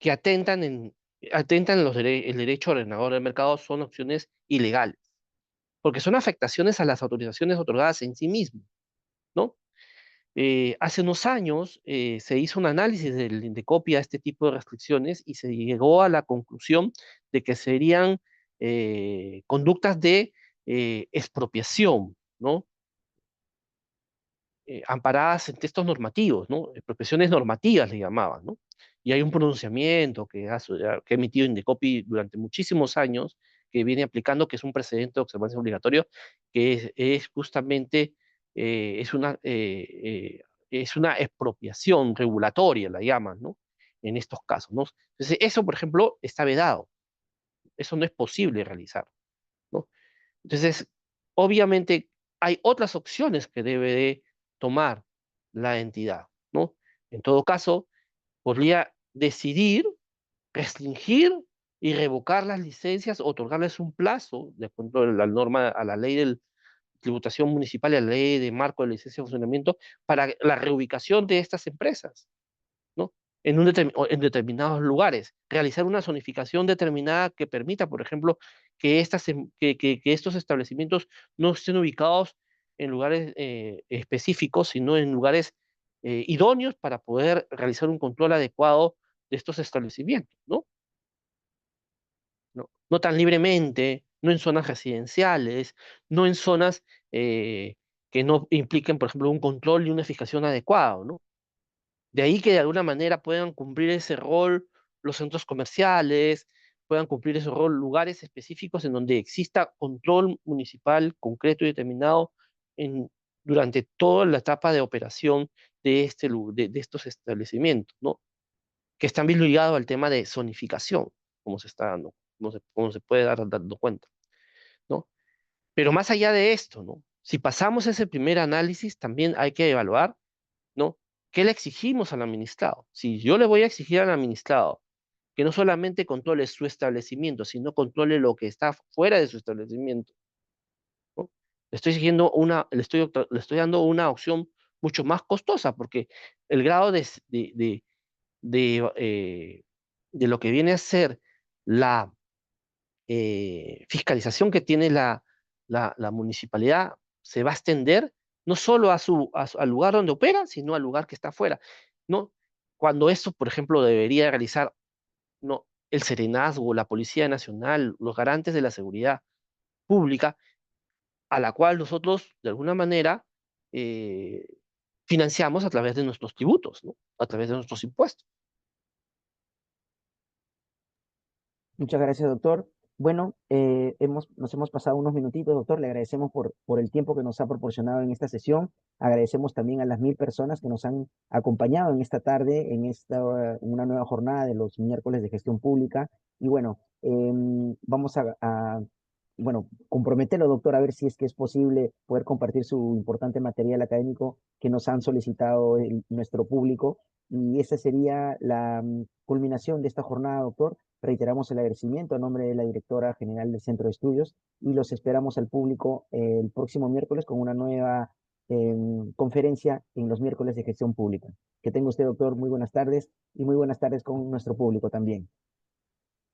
que atentan el derecho ordenador del mercado, son opciones ilegales, porque son afectaciones a las autorizaciones otorgadas en sí mismo, ¿no? Hace unos años se hizo un análisis del Indecopy a este tipo de restricciones y se llegó a la conclusión de que serían conductas de expropiación, ¿no? Amparadas en textos normativos, ¿no? Expropiaciones normativas le llamaban, ¿no? Y hay un pronunciamiento que ha emitido Indecopi durante muchísimos años, que viene aplicando, que es un precedente de observancia obligatorio, que es justamente, es una expropiación regulatoria, la llaman, ¿no? En estos casos, ¿no? Entonces, eso, por ejemplo, está vedado, eso no es posible realizar, ¿no? Entonces, obviamente hay otras opciones que debe de tomar la entidad, ¿no? En todo caso, podría decidir restringir y revocar las licencias, otorgarles un plazo, de acuerdo a la norma, a la ley de tributación municipal y a la ley de marco de licencia de funcionamiento, para la reubicación de estas empresas, ¿no? En determinados lugares, realizar una zonificación determinada que permita, por ejemplo, que estos establecimientos no estén ubicados en lugares específicos, sino en lugares idóneos para poder realizar un control adecuado de estos establecimientos, ¿no? No tan libremente, no en zonas residenciales, no en zonas que no impliquen, por ejemplo, un control y una fijación adecuado, ¿no? De ahí que de alguna manera puedan cumplir ese rol los centros comerciales, puedan cumplir ese rol lugares específicos en donde exista control municipal concreto y determinado en, durante toda la etapa de operación de estos establecimientos, ¿no? Que están bien ligados al tema de zonificación, como se está dando, como se puede dar dando cuenta, ¿no? Pero más allá de esto, ¿no? Si pasamos ese primer análisis, también hay que evaluar, ¿no? ¿Qué le exigimos al administrado? Si yo le voy a exigir al administrado que no solamente controle su establecimiento, sino controle lo que está fuera de su establecimiento, ¿no? Le estoy dando una opción mucho más costosa, porque el grado de, de lo que viene a ser la fiscalización que tiene la municipalidad se va a extender no solo al lugar donde opera, sino al lugar que está afuera, ¿no? Cuando eso, por ejemplo, debería realizar, ¿no? El Serenazgo, la Policía Nacional, los garantes de la seguridad pública, a la cual nosotros, de alguna manera, eh, financiamos a través de nuestros tributos, ¿no? A través de nuestros impuestos. Muchas gracias, doctor. Bueno, nos hemos pasado unos minutitos, doctor. Le agradecemos por el tiempo que nos ha proporcionado en esta sesión. Agradecemos también a las 1000 personas que nos han acompañado en esta tarde, en una nueva jornada de los miércoles de gestión pública. Y bueno, vamos bueno, comprometerlo, doctor, a ver si es que es posible poder compartir su importante material académico que nos han solicitado nuestro público. Y esa sería la culminación de esta jornada, doctor. Reiteramos el agradecimiento a nombre de la directora general del Centro de Estudios y los esperamos al público el próximo miércoles con una nueva conferencia en los miércoles de gestión pública. Que tenga usted, doctor, muy buenas tardes y muy buenas tardes con nuestro público también.